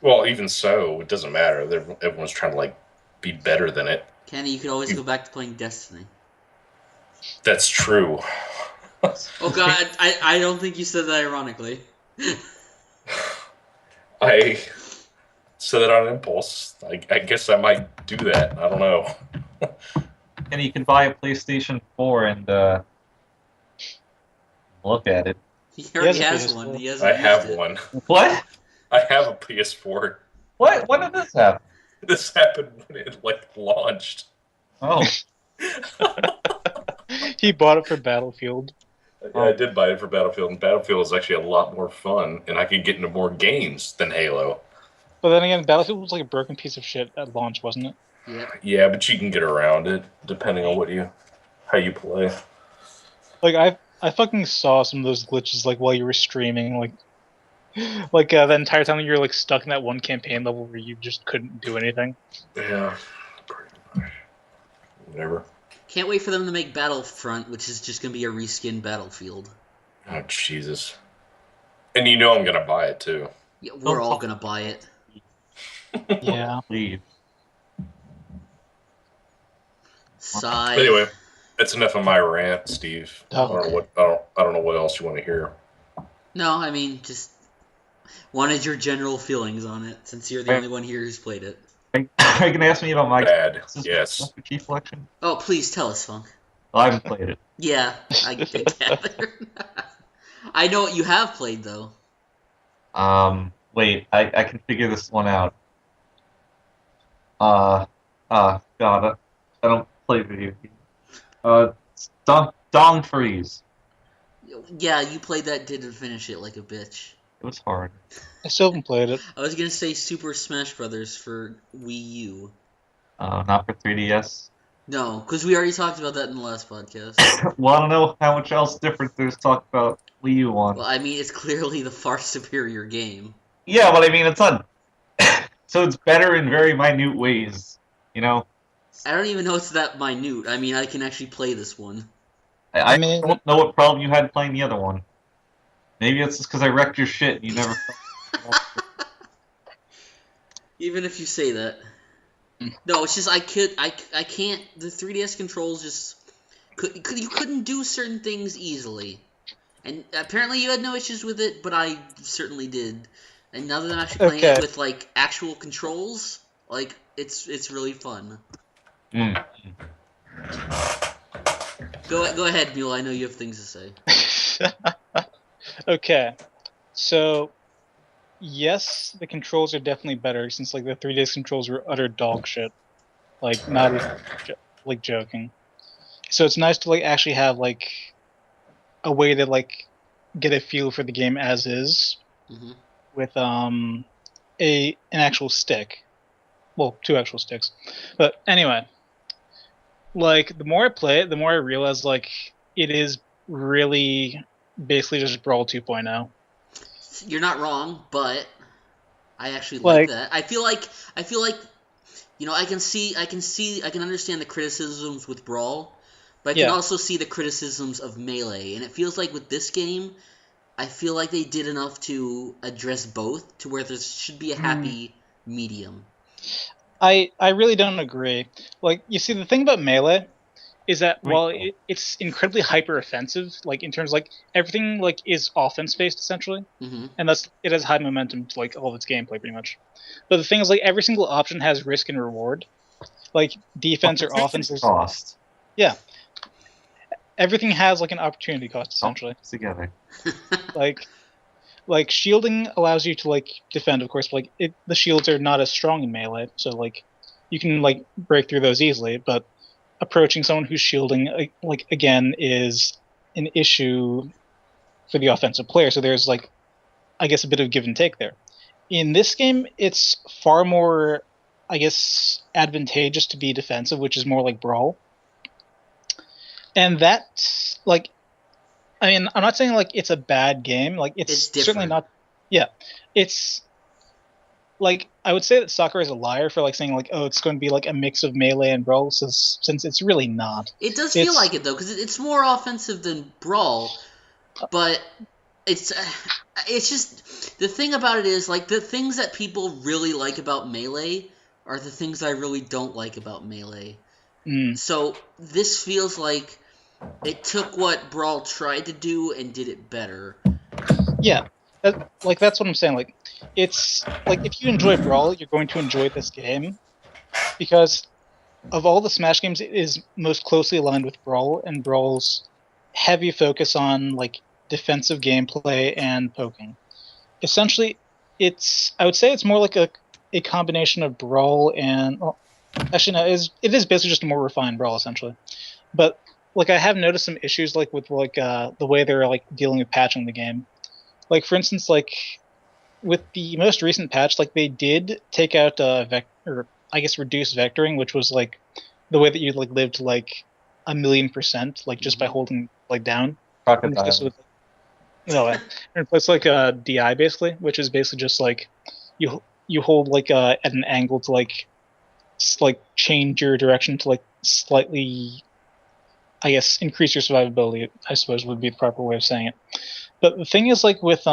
Well, even so, it doesn't matter. Everyone's trying to like be better than it. Kenny, you could always go back to playing Destiny. That's true. Oh god, I don't think you said that ironically. I said that on impulse. I guess I might do that. I don't know. And you can buy a PlayStation 4 and look at it. He already has has a one. PS4. He hasn't I have used it. one. What? I have a PS4. What? When did this happen? This happened when it like launched. Oh. He bought it for Battlefield. Yeah, I did buy it for Battlefield, and Battlefield is actually a lot more fun, and I could get into more games than Halo. But then again, Battlefield was like a broken piece of shit at launch, wasn't it? Yep. Yeah, but you can get around it depending on how you play. Like I fucking saw some of those glitches like while you were streaming, like the entire time you were like stuck in that one campaign level where you just couldn't do anything. Yeah. Whatever. Can't wait for them to make Battlefront, which is just gonna be a reskin Battlefield. Oh Jesus! And you know I'm gonna buy it too. Yeah, we're all gonna buy it. Yeah. Leave. Sigh. But anyway, that's enough of my rant, Steve. I don't know what else you want to hear. No, I mean just wanted your general feelings on it, since you're the only one here who's played it. Are you going to ask me about my Bad. Yes. Master Chief collection? Oh, please tell us, Funk. Well, I haven't played it. Yeah, I gather. I know what you have played, though. Wait, I can figure this one out. God, I don't play video games. Dong Freeze. Yeah, you played that, didn't finish it like a bitch. It was hard. I still haven't played it. I was gonna say Super Smash Brothers for Wii U. Not for 3DS. No, because we already talked about that in the last podcast. Well, I don't know how much else different there's talk about Wii U on. Well, I mean, it's clearly the far superior game. Yeah, but I mean, it's on. So it's better in very minute ways, you know? I don't even know it's that minute. I mean, I can actually play this one. I don't know what problem you had playing the other one. Maybe it's just because I wrecked your shit and you never... Even if you say that. No, it's just I can't. The 3DS controls just you couldn't do certain things easily, and apparently you had no issues with it, but I certainly did. And now that I'm actually playing it with like actual controls, like it's really fun. Mm. Go ahead, Mule. I know you have things to say. Okay, so yes, the controls are definitely better since like the 3DS controls were utter dog shit. Like not like joking. So it's nice to like actually have like a way to like get a feel for the game as is with an actual stick. Well, two actual sticks. But anyway, like the more I play it, the more I realize like it is really basically just Brawl 2.0. You're not wrong, but I actually like that. I feel like I can understand the criticisms with Brawl, but I can also see the criticisms of Melee. And it feels like with this game, I feel like they did enough to address both to where there should be a happy medium. I really don't agree. Like, you see, the thing about Melee is that while it's incredibly hyper offensive, like in terms of, like, everything like is offense based essentially, and it has high momentum to like all of its gameplay pretty much. But the thing is, like, every single option has risk and reward, like defense or offense. Cost. Yeah, everything has like an opportunity cost essentially. Together. Like shielding allows you to like defend, of course, but like the shields are not as strong in Melee, so like you can like break through those easily, but approaching someone who's shielding, like, again, is an issue for the offensive player. So there's, like, I guess, a bit of give and take there. In this game, it's far more, I guess, advantageous to be defensive, which is more like Brawl. And that, like, I mean, I'm not saying, like, it's a bad game. Like, it's certainly not. Yeah. It's, like, I would say that Sakura is a liar for, like, saying, like, oh, it's going to be, like, a mix of Melee and Brawl, since it's really not. It does feel like it, though, because it's more offensive than Brawl, but it's just, the thing about it is, like, the things that people really like about Melee are the things I really don't like about Melee. So, this feels like it took what Brawl tried to do and did it better. Yeah. That's what I'm saying. Like, it's like if you enjoy Brawl, you're going to enjoy this game, because of all the Smash games, it is most closely aligned with Brawl, and Brawl's heavy focus on like defensive gameplay and poking. Essentially, I would say it's more like a combination of Brawl and, well, actually no, it is basically just a more refined Brawl essentially. But like, I have noticed some issues like with like the way they're like dealing with patching the game. Like, for instance, like with the most recent patch, like they did take out reduce vectoring, which was like the way that you like lived like 1,000,000%, like just by holding like down. It's like a DI basically, which is basically just like you hold like at an angle to like change your direction to like slightly, I guess, increase your survivability, I suppose would be the proper way of saying it. But the thing is, like, with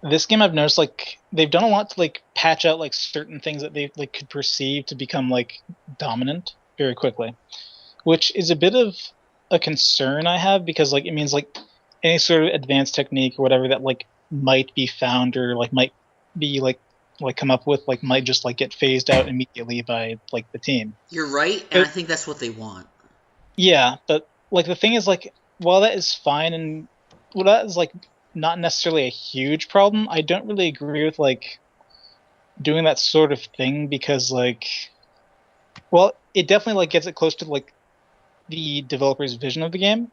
this game, I've noticed, like, they've done a lot to, like, patch out, like, certain things that they, like, could perceive to become, like, dominant very quickly. Which is a bit of a concern I have, because, like, it means, like, any sort of advanced technique or whatever that, like, might be found or, like, might be, like come up with, like, might just, like, get phased out immediately by, like, the team. You're right, and I think that's what they want. Yeah, but, like, the thing is, like, while that is fine and that is, like, not necessarily a huge problem, I don't really agree with, like, doing that sort of thing, because, like, well, it definitely, like, gets it close to, like, the developer's vision of the game.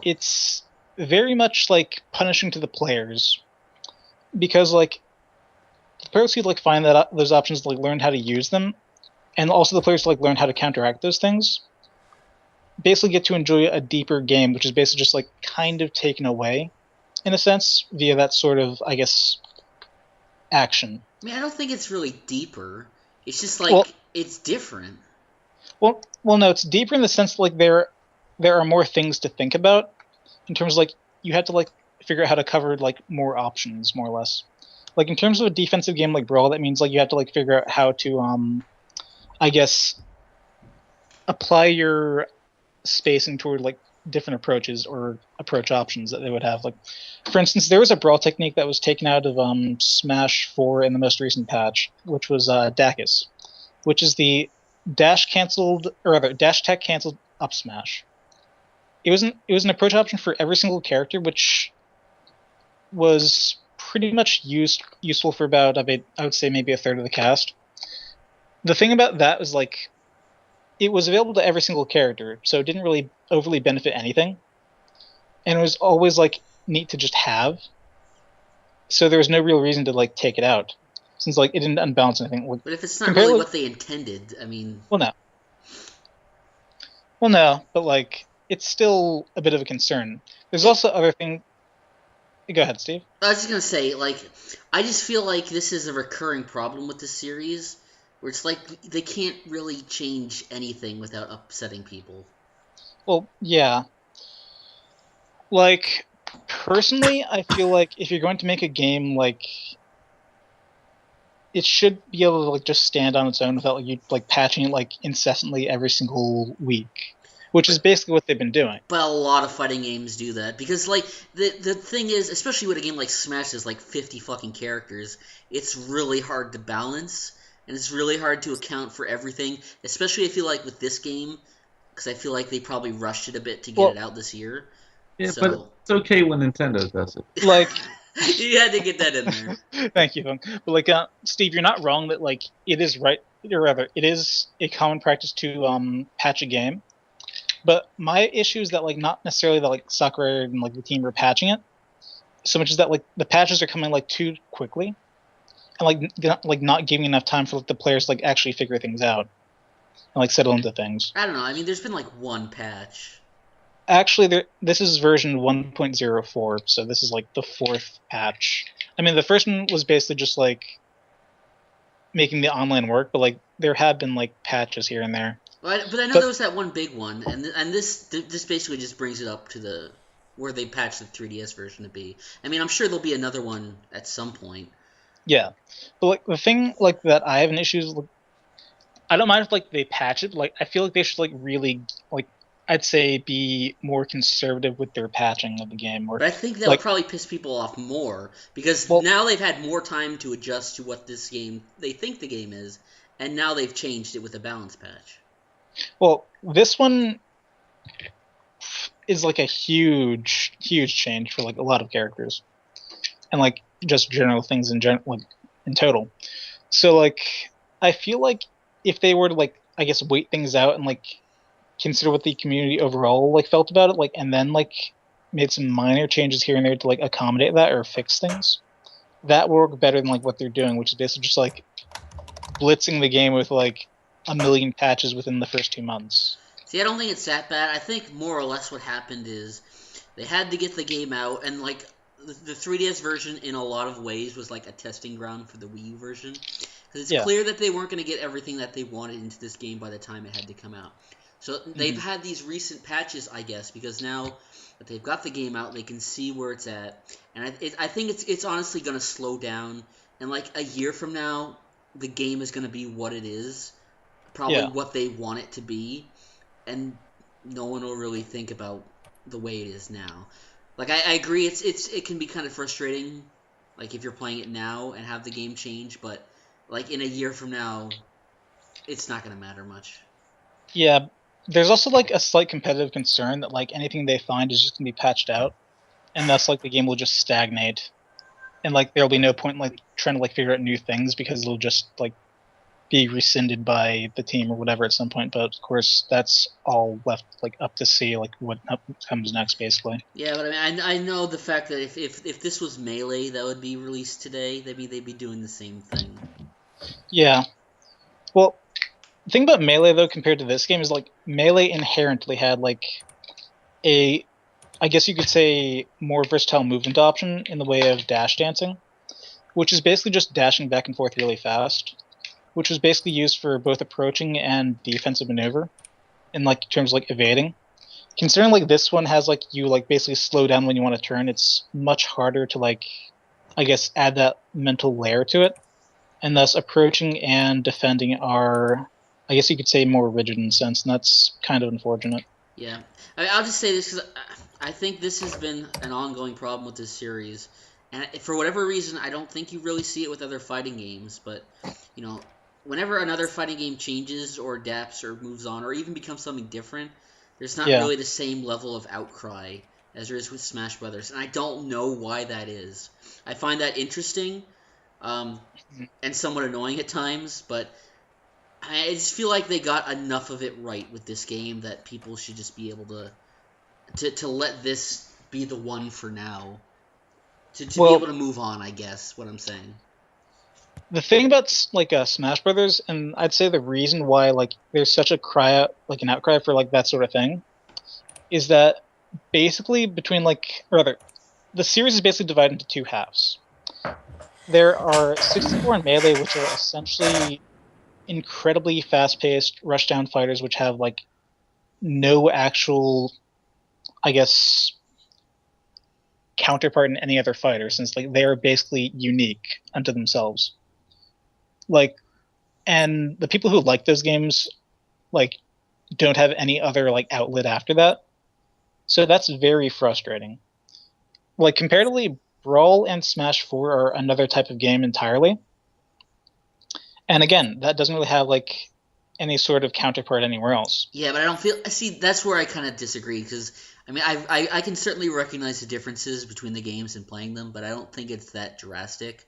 It's very much, like, punishing to the players, because, like, the players who, like, find that those options, like, learn how to use them, and also the players who, like, learn how to counteract those things, basically get to enjoy a deeper game, which is basically just like kind of taken away in a sense via that sort of, I guess, action. I mean, I don't think it's really deeper. It's just like, it's different. Well, no, it's deeper in the sense like there are more things to think about in terms of, like, you have to like figure out how to cover like more options, more or less. Like, in terms of a defensive game like Brawl, that means like you have to like figure out how to I guess apply your spacing toward like different approaches or approach options that they would have. Like, for instance, there was a Brawl technique that was taken out of Smash 4 in the most recent patch, which was Dacus, which is the dash tech canceled up smash. It was an approach option for every single character, which was pretty much useful for about, I would say, maybe a third of the cast. The thing about that was, like, it was available to every single character, so it didn't really overly benefit anything. And it was always, like, neat to just have. So there was no real reason to, like, take it out, since, like, it didn't unbalance anything. Like, but if it's not really what they intended, I mean... Well, no, but, like, it's still a bit of a concern. There's also other things... Go ahead, Steve. I was just going to say, like, I just feel like this is a recurring problem with the series, where it's like they can't really change anything without upsetting people. Well, yeah. Like, personally, I feel like if you're going to make a game, like, it should be able to like just stand on its own without like, you like patching it like incessantly every single week, which is basically what they've been doing. But a lot of fighting games do that because like the thing is, especially with a game like Smash is like 50 fucking characters, it's really hard to balance and it's really hard to account for everything. Especially I feel like with this game, because I feel like they probably rushed it a bit to get it out this year. Yeah, So... but it's okay when Nintendo does it. Like, you had to get that in there. Thank you, but like, Steve, you're not wrong that like it is right, or rather, it is a common practice to patch a game. But my issue is that like not necessarily that like Sakura and like the team are patching it, so much as that like the patches are coming like too quickly, and like not giving enough time for like, the players to like actually figure things out and like settle into things. I don't know. I mean, there's been like one patch. Actually, this is version 1.04, so this is like the 4th patch. I mean, the first one was basically just like making the online work, but like there have been like patches here and there. Well, but I know there was that one big one, and this basically just brings it up to the where they patched the 3DS version to be. I mean, I'm sure there'll be another one at some point. Yeah, but like the thing like that I have an issue is like, I don't mind if like they patch it, but like I feel like they should like really like I'd say be more conservative with their patching of the game. Or, but I think that'll probably piss people off more because now they've had more time to adjust to what this game they think the game is, and now they've changed it with a balance patch. Well, this one is like a huge change for like a lot of characters, and like just general things in general, like in total. So like I feel like if they were to like I guess wait things out and like consider what the community overall like felt about it, like, and then like made some minor changes here and there to like accommodate that or fix things, that would work better than like what they're doing, which is basically just like blitzing the game with like a million patches within the first 2 months. See, I don't think it's that bad. I think more or less what happened is they had to get the game out, and like the 3DS version in a lot of ways was like a testing ground for the Wii U version, because it's clear that they weren't going to get everything that they wanted into this game by the time it had to come out. So they've had these recent patches, I guess, because now that they've got the game out, they can see where it's at. And I think it's honestly going to slow down. And like a year from now, the game is going to be what it is, probably what they want it to be, and no one will really think about the way it is now. Like I agree, it can be kind of frustrating, like if you're playing it now and have the game change, but like in a year from now, it's not going to matter much. Yeah. There's also like a slight competitive concern that like anything they find is just gonna be patched out, and thus like the game will just stagnate, and like there'll be no point in, like trying to like figure out new things because it'll just like be rescinded by the team or whatever at some point. But of course, that's all left like up to see like what comes next, basically. Yeah, but I mean, I know the fact that if this was Melee that would be released today, they'd be doing the same thing. Yeah. Well. The thing about Melee, though, compared to this game is, like, Melee inherently had, like, I guess you could say, more versatile movement option in the way of dash dancing, which is basically just dashing back and forth really fast, which was basically used for both approaching and defensive maneuver, in, like, terms of, like, evading. Considering, like, this one has, like, you, like, basically slow down when you want to turn, it's much harder to, like, I guess, add that mental layer to it, and thus approaching and defending are... I guess you could say more rigid in a sense, and that's kind of unfortunate. Yeah. I mean, I'll just say this because I think this has been an ongoing problem with this series. And for whatever reason, I don't think you really see it with other fighting games. But, you know, whenever another fighting game changes or adapts or moves on or even becomes something different, there's not really the same level of outcry as there is with Smash Brothers. And I don't know why that is. I find that interesting and somewhat annoying at times, but... I just feel like they got enough of it right with this game that people should just be able to let this be the one for now. To be able to move on, I guess, what I'm saying. The thing about like Smash Brothers, and I'd say the reason why like there's such a an outcry for like that sort of thing, is that basically the series is basically divided into 2 halves. There are 64 and Melee, which are essentially incredibly fast-paced rush-down fighters which have like no actual, I guess, counterpart in any other fighter, since like they are basically unique unto themselves. Like, and the people who like those games like don't have any other like outlet after that, so that's very frustrating. Like, comparatively, Brawl and Smash 4 are another type of game entirely, and again, that doesn't really have like any sort of counterpart anywhere else. Yeah, but I don't feel. See, that's where I kind of disagree, because I mean, I can certainly recognize the differences between the games and playing them, but I don't think it's that drastic.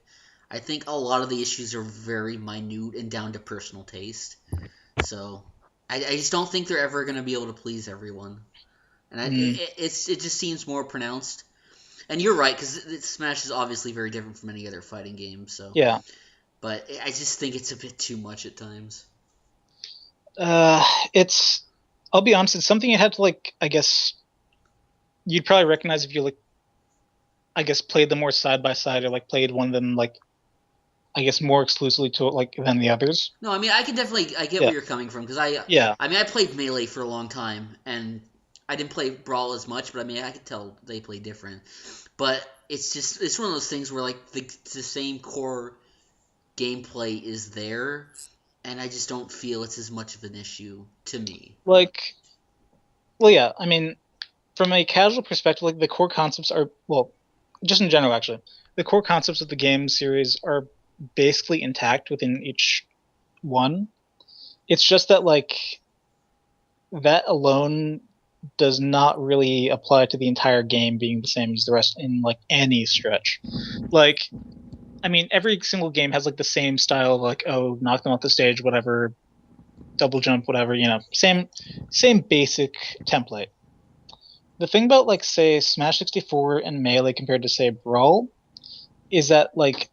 I think a lot of the issues are very minute and down to personal taste. So I just don't think they're ever going to be able to please everyone, and it just seems more pronounced. And you're right, because Smash is obviously very different from any other fighting game. So Yeah. But I just think it's a bit too much at times. It's, I'll be honest, it's something you had to like, I guess, you'd probably recognize if you like, I guess, played them more side by side, or like played one of them like, I guess, more exclusively to it like than the others. No, I mean, I get where you're coming from, because I mean, I played Melee for a long time, and I didn't play Brawl as much, but I mean, I could tell they play different. But it's one of those things where like the same core gameplay is there, and I just don't feel it's as much of an issue to me. Like, well, yeah, I mean, from a casual perspective, like the core concepts are, well, just in general, actually, the core concepts of the game series are basically intact within each one. It's just that like that alone does not really apply to the entire game being the same as the rest in like any stretch. Like, I mean, every single game has like the same style of like, oh, knock them off the stage, whatever, double jump, whatever, you know, same basic template. The thing about like, say, Smash 64 and Melee compared to, say, Brawl is that like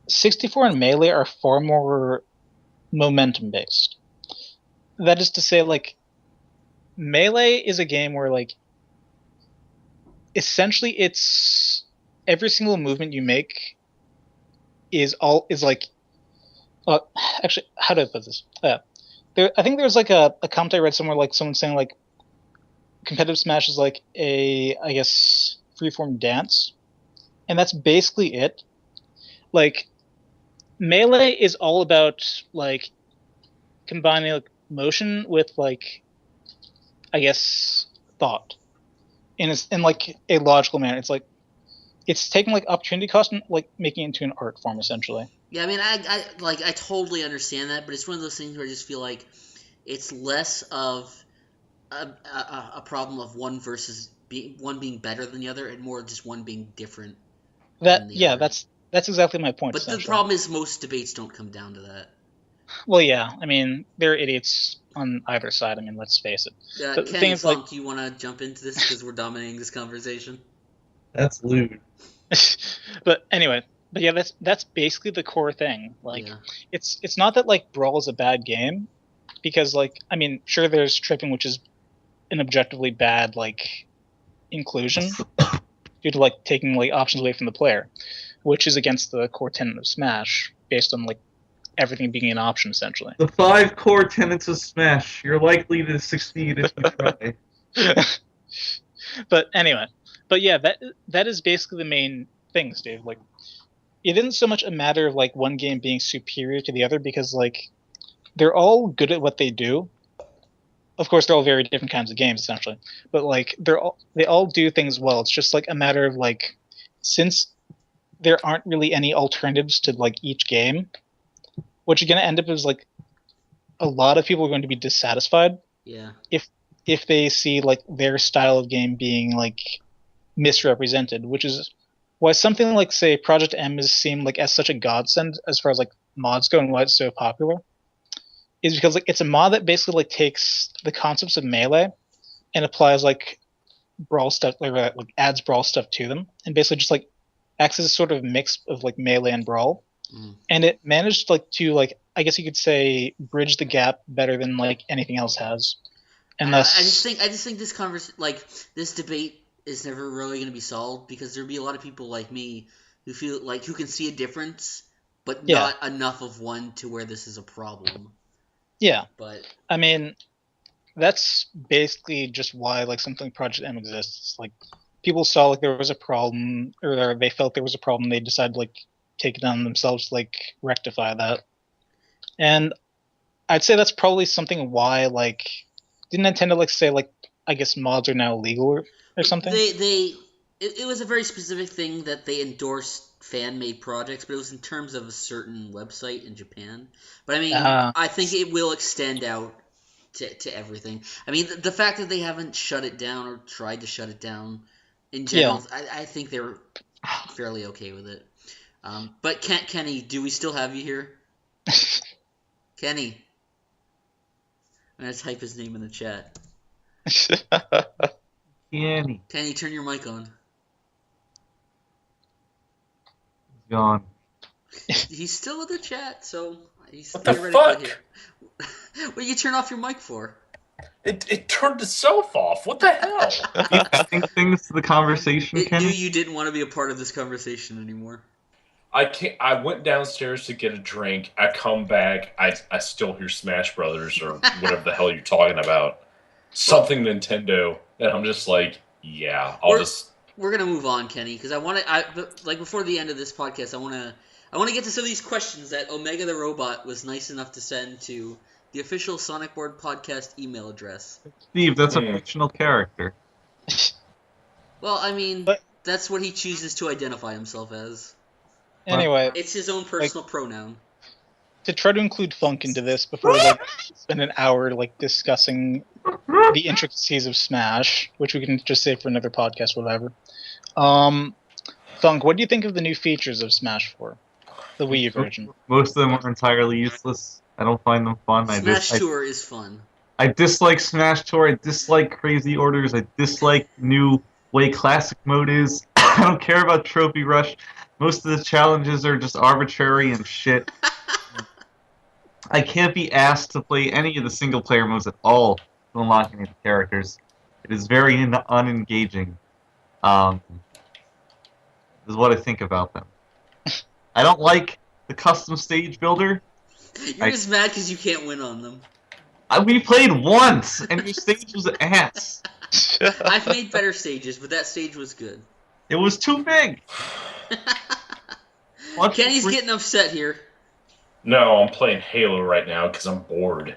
64 and Melee are far more momentum based. That is to say, like, Melee is a game where like essentially it's every single movement you make is like actually, how do I put this? I think there's like a comment I read somewhere, like someone saying like competitive Smash is like a, I guess, freeform dance, and that's basically it. Like, Melee is all about like combining like motion with like, I guess, thought in like a logical manner. It's like it's taking like opportunity cost and like making it into an art form, essentially. Yeah, I mean, I totally understand that, but it's one of those things where I just feel like it's less of a problem of one being better than the other, and more just one being different. That that's exactly my point. But the problem is most debates don't come down to that. Well, yeah, I mean, there are idiots on either side. I mean, let's face it. Ken Funk, like, do you want to jump into this because we're dominating this conversation? That's lewd. But anyway, but yeah, that's basically the core thing. Like, it's not that like Brawl is a bad game, because like, I mean, sure, there's tripping, which is an objectively bad like inclusion due to like taking like options away from the player, which is against the core tenet of Smash, based on like everything being an option, essentially. The 5 core tenets of Smash. You're likely to succeed if you try. But anyway, but yeah, that is basically the main thing, Steve. Like, it isn't so much a matter of like one game being superior to the other, because like they're all good at what they do. Of course, they're all very different kinds of games, essentially. But like they all do things well. It's just like a matter of like, since there aren't really any alternatives to like each game, what you're gonna end up is like a lot of people are going to be dissatisfied. Yeah. If they see like their style of game being like misrepresented, which is why something like, say, Project M is seen like as such a godsend as far as like mods go, and why it's so popular, is because like it's a mod that basically like takes the concepts of Melee and applies like Brawl stuff, like adds Brawl stuff to them, and basically just like acts as a sort of mix of like Melee and Brawl. And it managed like to like, I guess you could say, bridge the gap better than like anything else has. And thus, I just think this debate is never really going to be solved, because there'll be a lot of people like me who feel like, who can see a difference but Yeah. not enough of one to where this is a problem. Yeah. But I mean, that's basically just why like something like Project M exists. Like people saw like there was a problem, or they felt there was a problem. They decided to, like take it on themselves to like rectify that. And I'd say that's probably something why like didn't Nintendo like say like I guess mods are now legal or something? it was a very specific thing that they endorsed fan-made projects, but it was in terms of a certain website in Japan. But I mean, I think it will extend out to everything. I mean, the fact that they haven't shut it down or tried to shut it down in general, I think they were fairly okay with it. But Kenny, do we still have you here? Kenny. I'm going to type his name in the chat. Kenny. Kenny, turn your mic on. He's gone. He's still in the chat, so he's What the theoretically fuck? here. What did you turn off your mic for? It turned itself off. What the hell? You adding things to the conversation, It Kenny? knew you didn't want to be a part of this conversation anymore. I went downstairs to get a drink. I come back. I still hear Smash Brothers or whatever the hell you're talking about. Something Nintendo, and I'm just like, yeah, We're gonna move on, Kenny, because like before the end of this podcast, I want to get to some of these questions that Omega the Robot was nice enough to send to the official Sonic Board podcast email address. Steve, that's a fictional character. Well, I mean, But- that's what he chooses to identify himself as. Anyway, It's his own personal pronoun. to try to include funk into this before we like spend an hour like discussing the intricacies of Smash, which we can just save for another podcast, whatever. Funk, what do you think of the new features of Smash 4, the Wii U version? Most of them are entirely useless. I don't find them fun. Smash Tour is fun. I dislike Smash Tour. I dislike crazy orders. I dislike new way classic mode is. I don't care about Trophy Rush. Most of the challenges are just arbitrary and shit. I can't be asked to play any of the single-player modes at all to unlock any of the characters. It is very unengaging. This is what I think about them. I don't like the custom stage builder. You're just mad because you can't win on them. We played once, and your stage was ass. I've made better stages, but that stage was good. It was too big. Kenny's getting upset here. No, I'm playing Halo right now because I'm bored.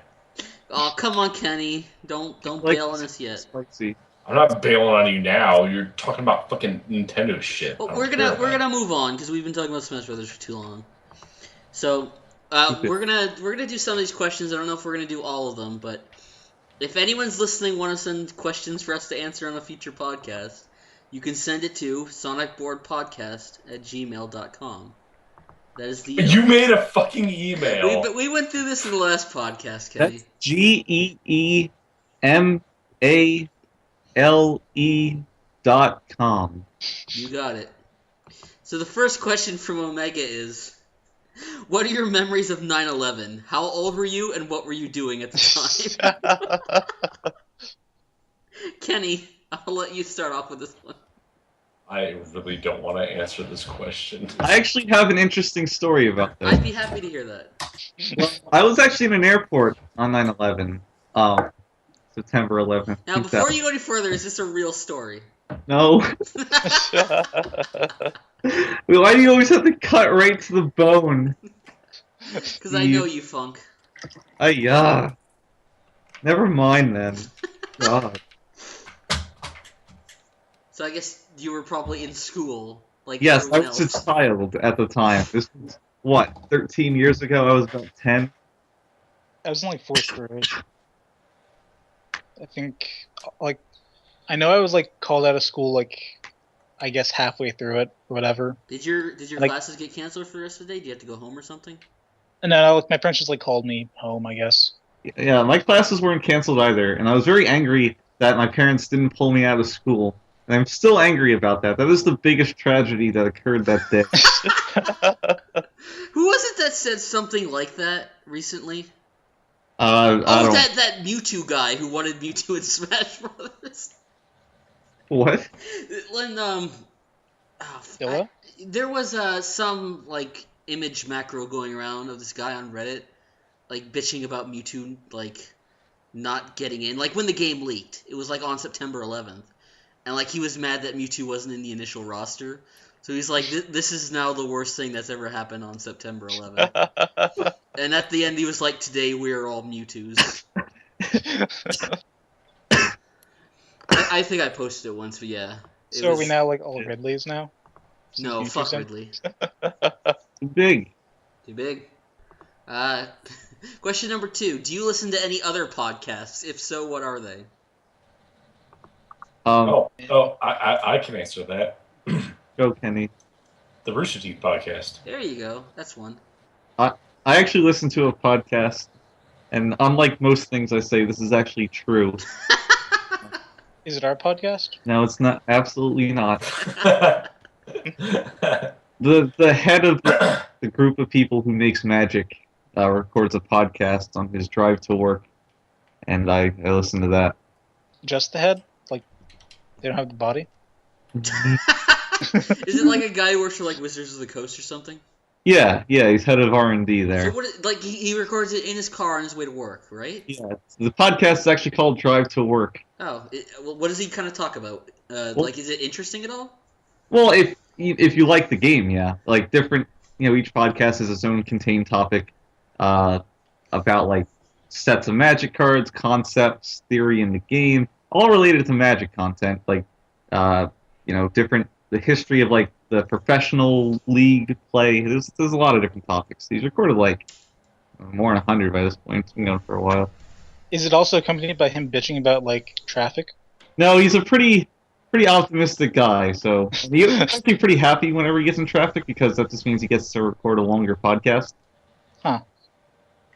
Oh, come on, Kenny. Don't bail on us yet. Spicy. I'm not bailing on you now. You're talking about fucking Nintendo shit. Well, I don't we're care about gonna move on because we've been talking about Smash Brothers for too long. So we're gonna do some of these questions. I don't know if we're gonna do all of them, but if anyone's listening, want to send questions for us to answer on a future podcast, you can send it to sonicboardpodcast@gmail.com. That is the. You made a fucking email. We went through this in the last podcast, Kenny. That's GEEMALE.com. You got it. So the first question from Omega is, what are your memories of 9/11? How old were you, and what were you doing at the time? Kenny, I'll let you start off with this one. I really don't want to answer this question. I actually have an interesting story about this. I'd be happy to hear that. Well, I was actually in an airport on 9/11, September 11th. Now, before you go any further, is this a real story? No. Why do you always have to cut right to the bone? Because I know you, Funk. Never mind then. God. So I guess you were probably in school, like Yes, I everyone was a else. child at the time. This was, what, 13 years ago? I was about 10. I was in like 4th grade. I think, like, I know I was like called out of school like, I guess halfway through it or whatever. Did your like- classes get canceled for the rest of the day? Do you have to go home or something? And then like my parents just like called me home, I guess. Yeah, my classes weren't canceled either, and I was very angry that my parents didn't pull me out of school. And I'm still angry about that. That was the biggest tragedy that occurred that day. Who was it that said something like that recently? I don't... that Mewtwo guy who wanted Mewtwo in Smash Brothers. What? When Dilla? there was some like image macro going around of this guy on Reddit, like bitching about Mewtwo like not getting in. Like when the game leaked, it was like on September 11th, and like he was mad that Mewtwo wasn't in the initial roster. So he's like, this is now the worst thing that's ever happened on September 11th. And at the end, he was like, today we are all Mewtwo's. I think I posted it once, but yeah. So are we now like all Ridleys now? No, fuck Ridley. Too big. Too big. Question number 2. Do you listen to any other podcasts? If so, what are they? I can answer that. Go, Kenny. The Rooster Teeth podcast. There you go. That's one. I actually listen to a podcast, and unlike most things I say, this is actually true. Is it our podcast? No, it's not. Absolutely not. The head of the group of people who makes magic records a podcast on his drive to work, and I listen to that. Just the head? Like, they don't have the body? Is it like a guy who works for like Wizards of the Coast or something? Yeah, he's head of R&D there. So like he records it in his car on his way to work, right? Yeah, the podcast is actually called Drive to Work. Oh, what does he kind of talk about? Like, is it interesting at all? Well, if you like the game, yeah, like different, each podcast has its own contained topic about like sets of Magic cards, concepts, theory in the game, all related to Magic content, like the history of like the professional league play. There's a lot of different topics. He's recorded like more than 100 by this point. It's been going for a while. Is it also accompanied by him bitching about like traffic? No, he's a pretty optimistic guy. So he's actually pretty happy whenever he gets in traffic because that just means he gets to record a longer podcast. Huh.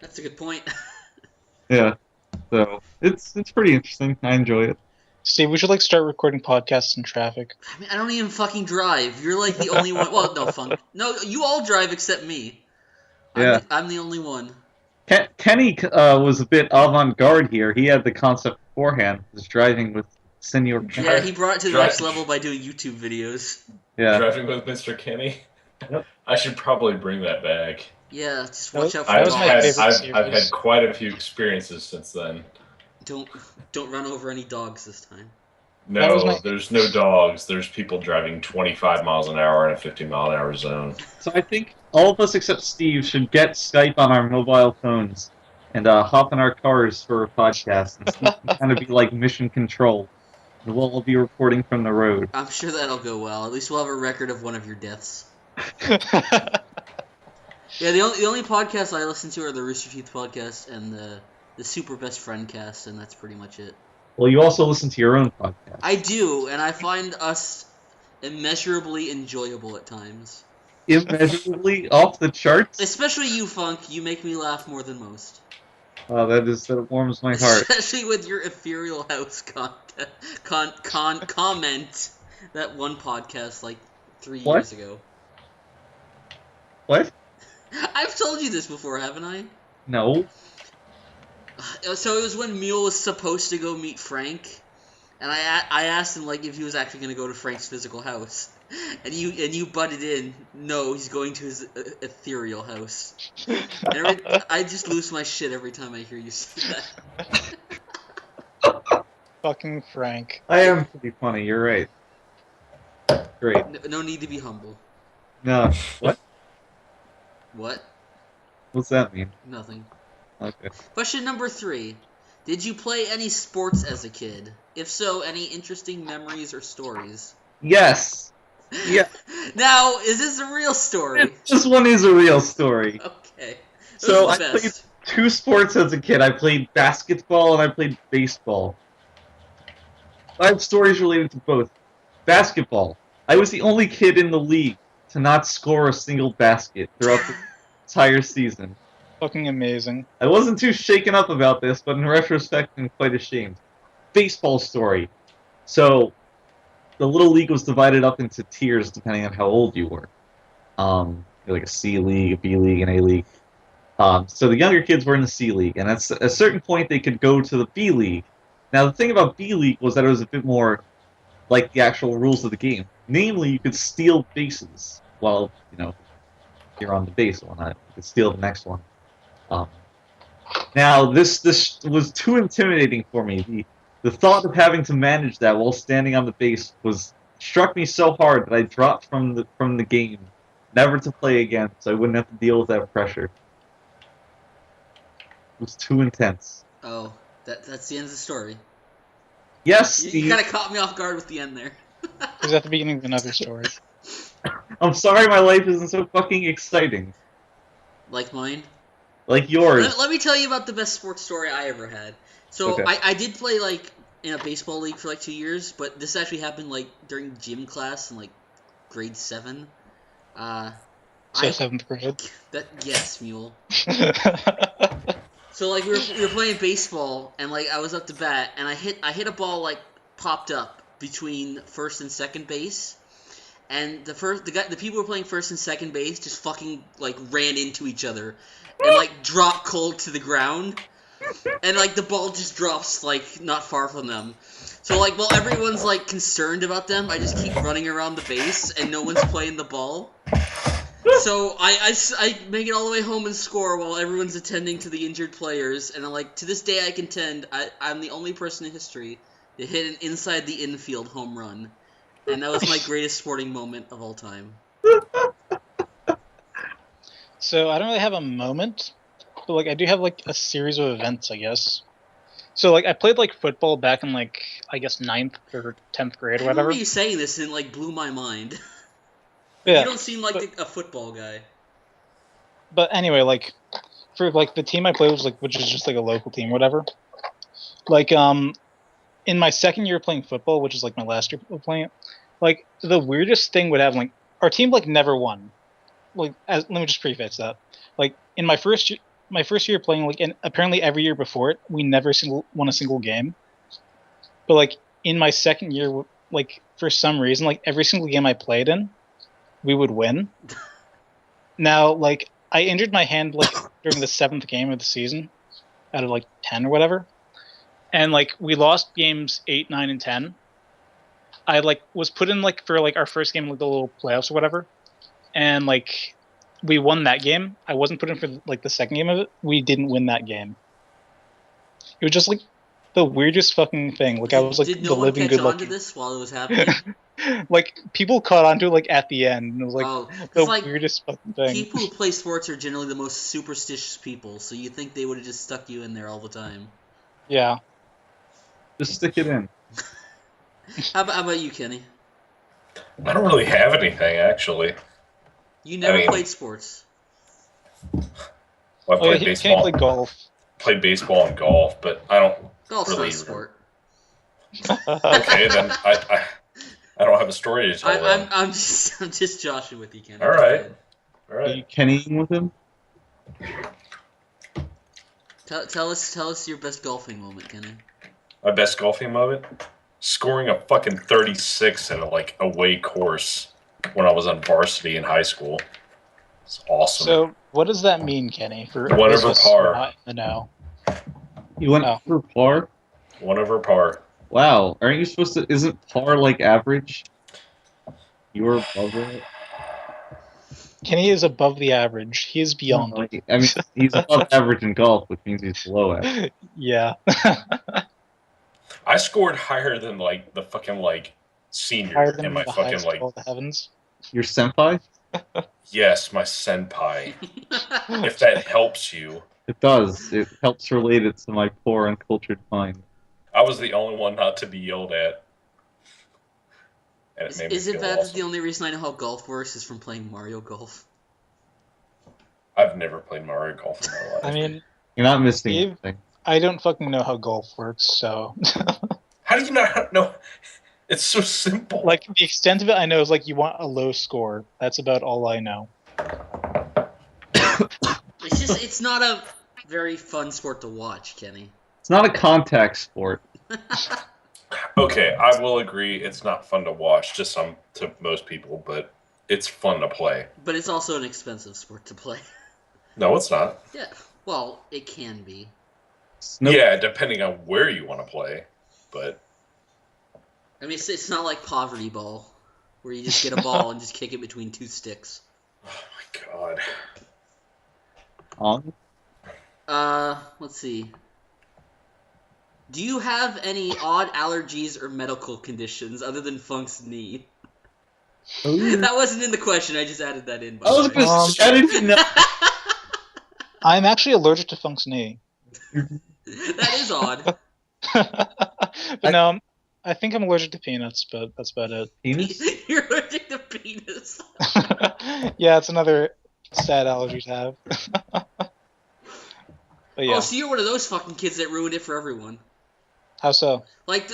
That's a good point. Yeah. So it's pretty interesting. I enjoy it. Steve, we should like start recording podcasts in traffic. I mean, I don't even fucking drive. You're like the only one. Well, no, Funk. No, you all drive except me. Yeah. I'm the only one. Kenny was a bit avant-garde here. He had the concept beforehand. He was driving with Senor Kenny. Yeah, he brought it to the next level by doing YouTube videos. Yeah. Driving with Mr. Kenny. Yep. I should probably bring that back. Yeah, just watch out for I've dogs. had quite a few experiences since then. Don't run over any dogs this time. No, there's no dogs. There's people driving 25 miles an hour in a 50-mile-an-hour zone. So I think all of us except Steve should get Skype on our mobile phones and hop in our cars for a podcast and Steve can kind of be like mission control. And we'll all be reporting from the road. I'm sure that'll go well. At least we'll have a record of one of your deaths. Yeah, the only podcasts I listen to are the Rooster Teeth podcast and the Super Best Friend cast, and that's pretty much it. Well, you also listen to your own podcast. I do, and I find us immeasurably enjoyable at times. Immeasurably off the charts? Especially you, Funk. You make me laugh more than most. Oh, that warms my heart. Especially with your Ethereal House comment that one podcast like 3 years ago. What? I've told you this before, haven't I? No. So it was when Mule was supposed to go meet Frank, and I asked him like if he was actually going to go to Frank's physical house, and you butted in. No, he's going to his ethereal house. And I just lose my shit every time I hear you say that. Fucking Frank. I am pretty funny. You're right. Great. No need to be humble. No. What? What? What's that mean? Nothing. Okay. Question number 3. Did you play any sports as a kid? If so, any interesting memories or stories? Yes. Yeah. Now, is this a real story? This one is a real story. Okay. So I played 2 sports as a kid. I played basketball and I played baseball. I have stories related to both. Basketball. I was the only kid in the league to not score a single basket throughout the entire season. Fucking amazing. I wasn't too shaken up about this, but in retrospect, I'm quite ashamed. Baseball story. So, the Little League was divided up into tiers depending on how old you were. Like a C League, a B League, and A League. So the younger kids were in the C League, and at a certain point they could go to the B League. Now, the thing about B League was that it was a bit more like the actual rules of the game. Namely, you could steal bases while, you're on the base one. I could steal the next one. Now, this was too intimidating for me. The thought of having to manage that while standing on the base struck me so hard that I dropped from the game, never to play again, so I wouldn't have to deal with that pressure. It was too intense. Oh, that's the end of the story. Yes, Steve. You kind of caught me off guard with the end there. It was at the beginning of another story. I'm sorry my life isn't so fucking exciting. Like mine? Like yours. Let me tell you about the best sports story I ever had. So Okay. I did play like in a baseball league for like 2 years, but this actually happened like during gym class in like grade 7. Seventh grade. Yes, Mule. So like we were playing baseball, and like I was up to bat, and I hit a ball like popped up between first and second base, and the people who were playing first and second base just fucking like ran into each other, and like dropped cold to the ground, and like the ball just drops like not far from them. So like while everyone's like concerned about them, I just keep running around the base, and no one's playing the ball. So I make it all the way home and score while everyone's attending to the injured players, and like to this day I contend I'm the only person in history to hit an inside the infield home run, and that was my greatest sporting moment of all time. So I don't really have a moment, but like I do have like a series of events, I guess. So like I played like football back in like I guess 9th or 10th grade or I whatever. remember you saying this and it like blew my mind. Yeah, You don't seem like a football guy. but anyway, like for like the team I played was like which is just like a local team, whatever. Like in my second year playing football, which is like my last year of playing it, like the weirdest thing would happen. Like our team like never won. Like let me just preface that. Like in my first year playing, like and apparently every year before it, we never won a single game. But like in my second year, like for some reason, like every single game I played in, we would win. Now, like, I injured my hand, like, during the 7th game of the season, out of, like, 10 or whatever. And, like, we lost games 8, 9, and 10. I, like, was put in, like, for, like, our first game, like, the little playoffs or whatever. And, like, we won that game. I wasn't put in for, like, the second game of it. We didn't win that game. It was just, like, the weirdest fucking thing. Like, I was, like, Did the no one living catch good on lucky. to this while it was happening? Like, people caught on to it, like, at the end. And it was, like, the like, weirdest fucking thing. people who play sports are generally the most superstitious people, so you think they would have just stuck you in there all the time. Yeah. Just stick it in. How about you, Kenny? I don't really have anything, actually. You never I mean- played sports. Well, I Oh, yeah, played he baseball. can't play golf. Played baseball and golf, but I don't. Golf's not Really? a sport. Okay, then I don't have a story to tell. then. I'm just joshing with you, Kenny. All right. All Are right. you Kennying with him? Tell us your best golfing moment, Kenny. My best golfing moment? Scoring a fucking 36 at a like away course when I was on varsity in high school. It's awesome. So, what does that mean, Kenny? For One those over of us par. not in the know. You went Oh. for par? 1 over par. Wow, aren't you supposed to? Isn't par like average? You were above it. Kenny is above the average. He is beyond it. I mean, he's above average in golf, which means he's below average. Yeah. I scored higher than like the fucking like senior Higher than in my the fucking highest like of all the heavens. Your senpai? yes, my senpai. If that helps you. It does. It helps relate it to my poor uncultured mind. I was the only one not to be yelled at. And it made me Is it feel bad that awesome. the only reason I know how golf works is from playing Mario Golf? I've never played Mario Golf in my life. I mean, You're not missing Steve? anything. I don't fucking know how golf works, so... How do you not know? It's so simple. like, the extent of it I know is, like, you want a low score. That's about all I know. It's not a very fun sport to watch, Kenny. It's not a contact sport. Okay, I will agree. It's not fun to watch to most people, but it's fun to play. But it's also an expensive sport to play. No, it's not. Yeah, well, it can be. Nope. Yeah, depending on where you want to play, but I mean, it's not like Poverty Ball, where you just get a ball and just kick it between two sticks. oh my God. On? Let's see. Do you have any odd allergies or medical conditions other than Funk's knee? That wasn't in the question. I just added that in. By I was the way. gonna say, I didn't know. I'm actually allergic to Funk's knee. That is odd. But no, I think I'm allergic to peanuts, but that's about it. Penis? You're allergic to penis. Yeah, it's another sad allergy to have. But yeah, Oh, so you're one of those fucking kids that ruined it for everyone. how so? Like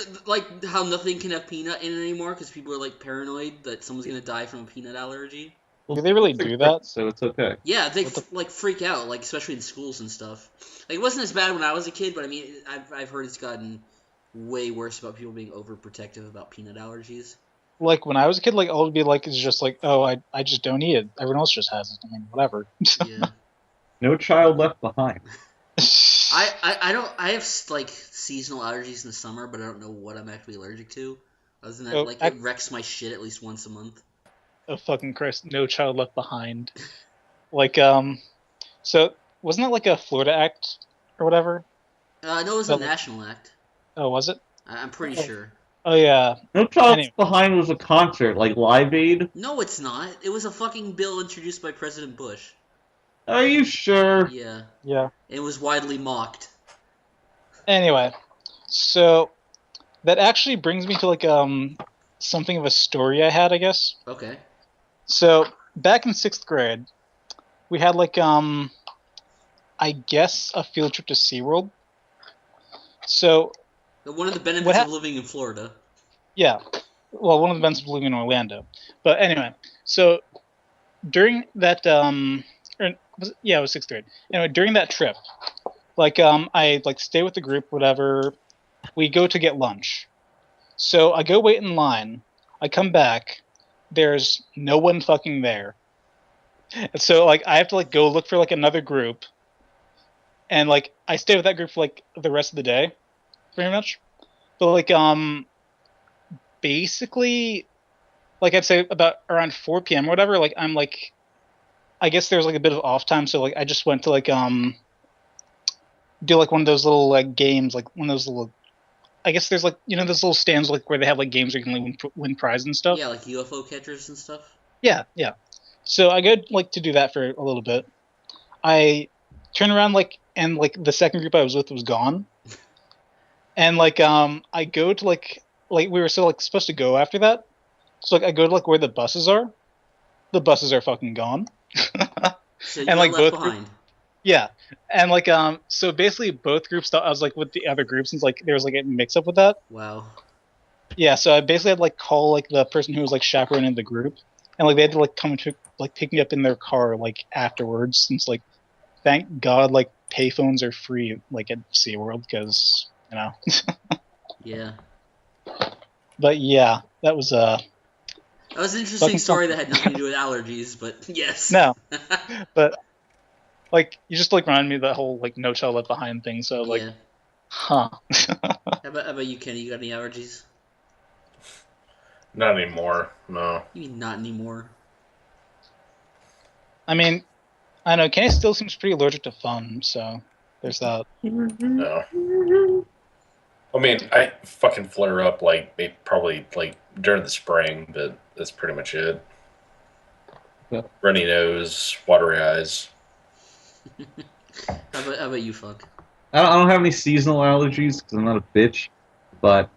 how nothing can have peanut in it anymore because people are like paranoid that someone's gonna die from a peanut allergy. Do they really do that? So it's okay. Yeah, they What the- like freak out, like especially in schools and stuff. Like it wasn't as bad when I was a kid, but I mean, I've heard it's gotten way worse about people being overprotective about peanut allergies. Like when I was a kid, like all would be like it's just like, oh, I just don't eat it. Everyone else just has it. I mean, whatever. Yeah. No child left behind. I have like seasonal allergies in the summer, but I don't know what I'm actually allergic to. Other than that, Oh, like it wrecks my shit at least once a month. Oh fucking Christ! No child left behind. Like so wasn't that like a Florida act or whatever? No, it was a national act. Oh, was it? I'm pretty sure. Oh yeah. No child Anyway. behind was a concert, like Live Aid. No, it's not. It was a fucking bill introduced by President Bush. Are you sure? Yeah. Yeah. It was widely mocked. Anyway, so that actually brings me to like something of a story I had, I guess. Okay. So back in 6th grade, we had like I guess a field trip to SeaWorld. So One of the benefits of living in Florida. yeah, well, one of the benefits of living in Orlando. But anyway, so during that it was 6th grade. Anyway, during that trip, like I like stay with the group, whatever. We go to get lunch. So I go wait in line. I come back. There's no one fucking there. And so like I have to like go look for like another group. And like I stay with that group for like the rest of the day, pretty much. But like basically, like I'd say about around 4 p.m. or whatever. Like I'm like, I guess there's like a bit of off time, so like I just went to like do like one of those little like games, like one of those little. I guess there's like those little stands like where they have like games where you can like win prizes and stuff. Yeah, like UFO catchers and stuff. Yeah. So I go like to do that for a little bit. I turn around like and like the second group I was with was gone. And like I go to like we were still like supposed to go after that. So like I go to like where the buses are. The buses are fucking gone. So you And, got like, left both behind. Yeah. And like so basically both groups thought I was like with the other groups and like there was like a mix up with that. Wow. Yeah, so I basically had to like call like the person who was like chaperoning the group, and like they had to like come and like pick me up in their car like afterwards. Since like, thank God like payphones are free like at SeaWorld because Yeah. But yeah, that was That was an interesting Fucking story that had nothing to do with allergies, but yes. no, but like you just like reminded me of that whole like no child left behind thing. So like, Yeah. huh? How about you, Kenny? You got any allergies? Not anymore. No. You mean not anymore? I mean, I know Kenny still seems pretty allergic to fun, so there's that. No. I mean, I fucking flare up like probably like during the spring, but that's pretty much it. Yeah. Runny nose, watery eyes. How about you, Funk? I don't have any seasonal allergies because I'm not a bitch, but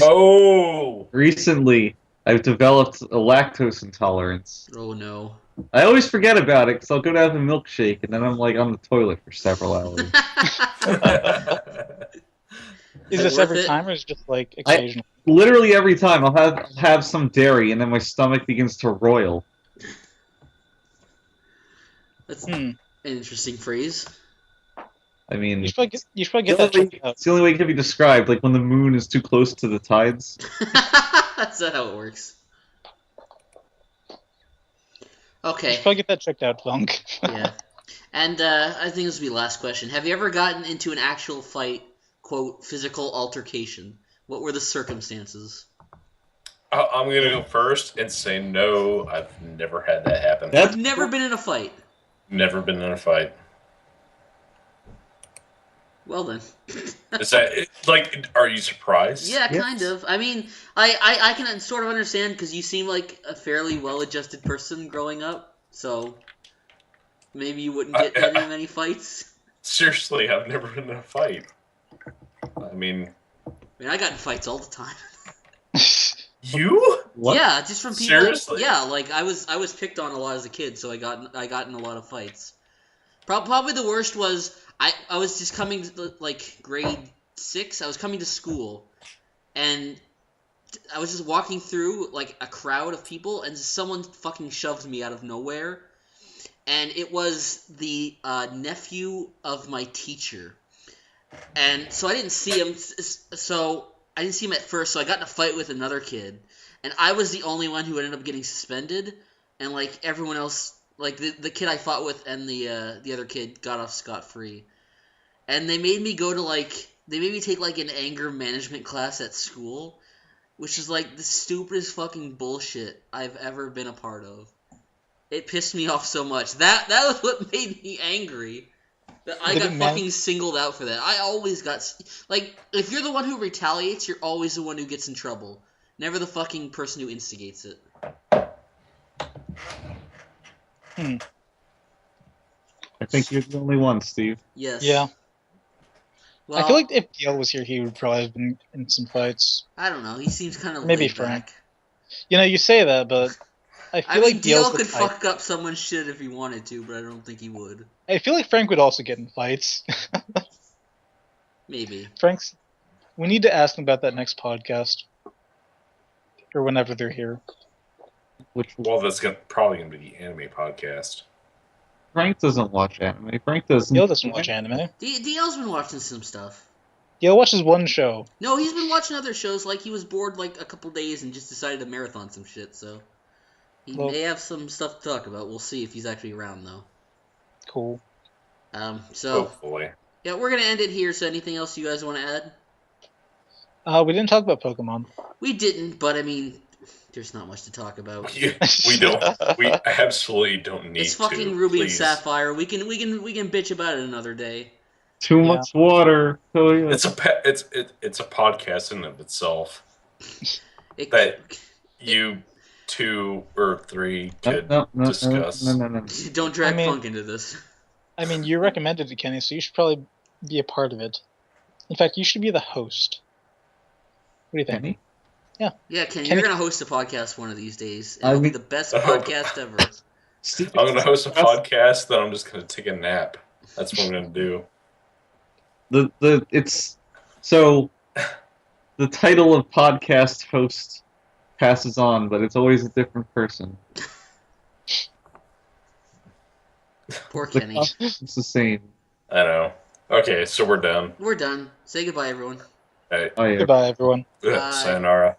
Oh! recently I've developed a lactose intolerance. Oh no. I always forget about it because I'll go to have a milkshake and then I'm like on the toilet for several hours. Is it this worth every it? time or is it just like occasional? Literally every time I'll have some dairy and then my stomach begins to roil. That's Hmm. an interesting phrase. I mean, You should probably get that checked out. it's the only way it can be described, like when the moon is too close to the tides. That's not how it works. You Okay. should probably get that checked out, Funk. Yeah. And I think this will be the last question. Have you ever gotten into an actual fight, quote, physical altercation? What were the circumstances? I'm gonna go first and say no. I've never had that happen. I've never been in a fight. Never been in a fight. Well then. Is that like? Are you surprised? Yeah, Yes. kind of. I mean, I can sort of understand because you seem like a fairly well-adjusted person growing up, so maybe you wouldn't get in many fights. Seriously, I've never been in a fight. I mean, I got in fights all the time. you? What? Yeah, just from people. Seriously? Yeah, like I was picked on a lot as a kid, so I got in a lot of fights. Probably the worst was I was just coming to, like, grade 6. I was coming to school, and I was just walking through like a crowd of people, and someone fucking shoved me out of nowhere. And it was the nephew of my teacher. And so I didn't see him. So I didn't see him at first. So I got in a fight with another kid, and I was the only one who ended up getting suspended. And like everyone else, like the kid I fought with and the other kid got off scot-free. And they made me go to they made me take like an anger management class at school, which is like the stupidest fucking bullshit I've ever been a part of. It pissed me off so much. That was what made me angry. That I got fucking singled out for that. I always got... Like, if you're the one who retaliates, you're always the one who gets in trouble. Never the fucking person who instigates it. I think you're the only one, Steve. Yes. Yeah. Well, I feel like if Dale was here, he would probably have been in some fights. I don't know. He seems kind of Maybe laid Frank. back. You know, you say that, but I feel like Dale Dale's the could type. fuck up someone's shit if he wanted to, but I don't think he would. I feel like Frank would also get in fights. Maybe. Frank's. We need to ask him about that next podcast, or whenever they're here. Well, that's probably gonna be the anime podcast. Frank doesn't watch anime. Frank doesn't. Dale doesn't watch anime. DL's been watching some stuff. Dale watches one show. No, he's been watching other shows. Like, he was bored like a couple days and just decided to marathon some shit, so... He may have some stuff to talk about. We'll see if he's actually around, though. Cool. So... Hopefully. Yeah, we're gonna end it here, so anything else you guys want to add? We didn't talk about Pokemon. We didn't, but I mean... There's not much to talk about. We don't. We absolutely don't need to. It's fucking Ruby and please. Sapphire. We can bitch about it another day. Too much water. Oh, yeah. It's a podcast in and of itself that you 2 or 3 could discuss. No. Don't drag Punk into this. I mean, you recommended it, Kenny, so you should probably be a part of it. In fact, you should be the host. What do you think? Kenny? Yeah, Kenny, you're gonna host a podcast one of these days. It'll be the best podcast ever. I'm gonna host a podcast, then I'm just gonna take a nap. That's what I'm gonna do. It's so the title of podcast host passes on, but it's always a different person. Poor Kenny. It's the same. I know. Okay, so we're done. We're done. Say goodbye, everyone. Hey. Oh yeah. Goodbye, everyone. Bye. Sayonara.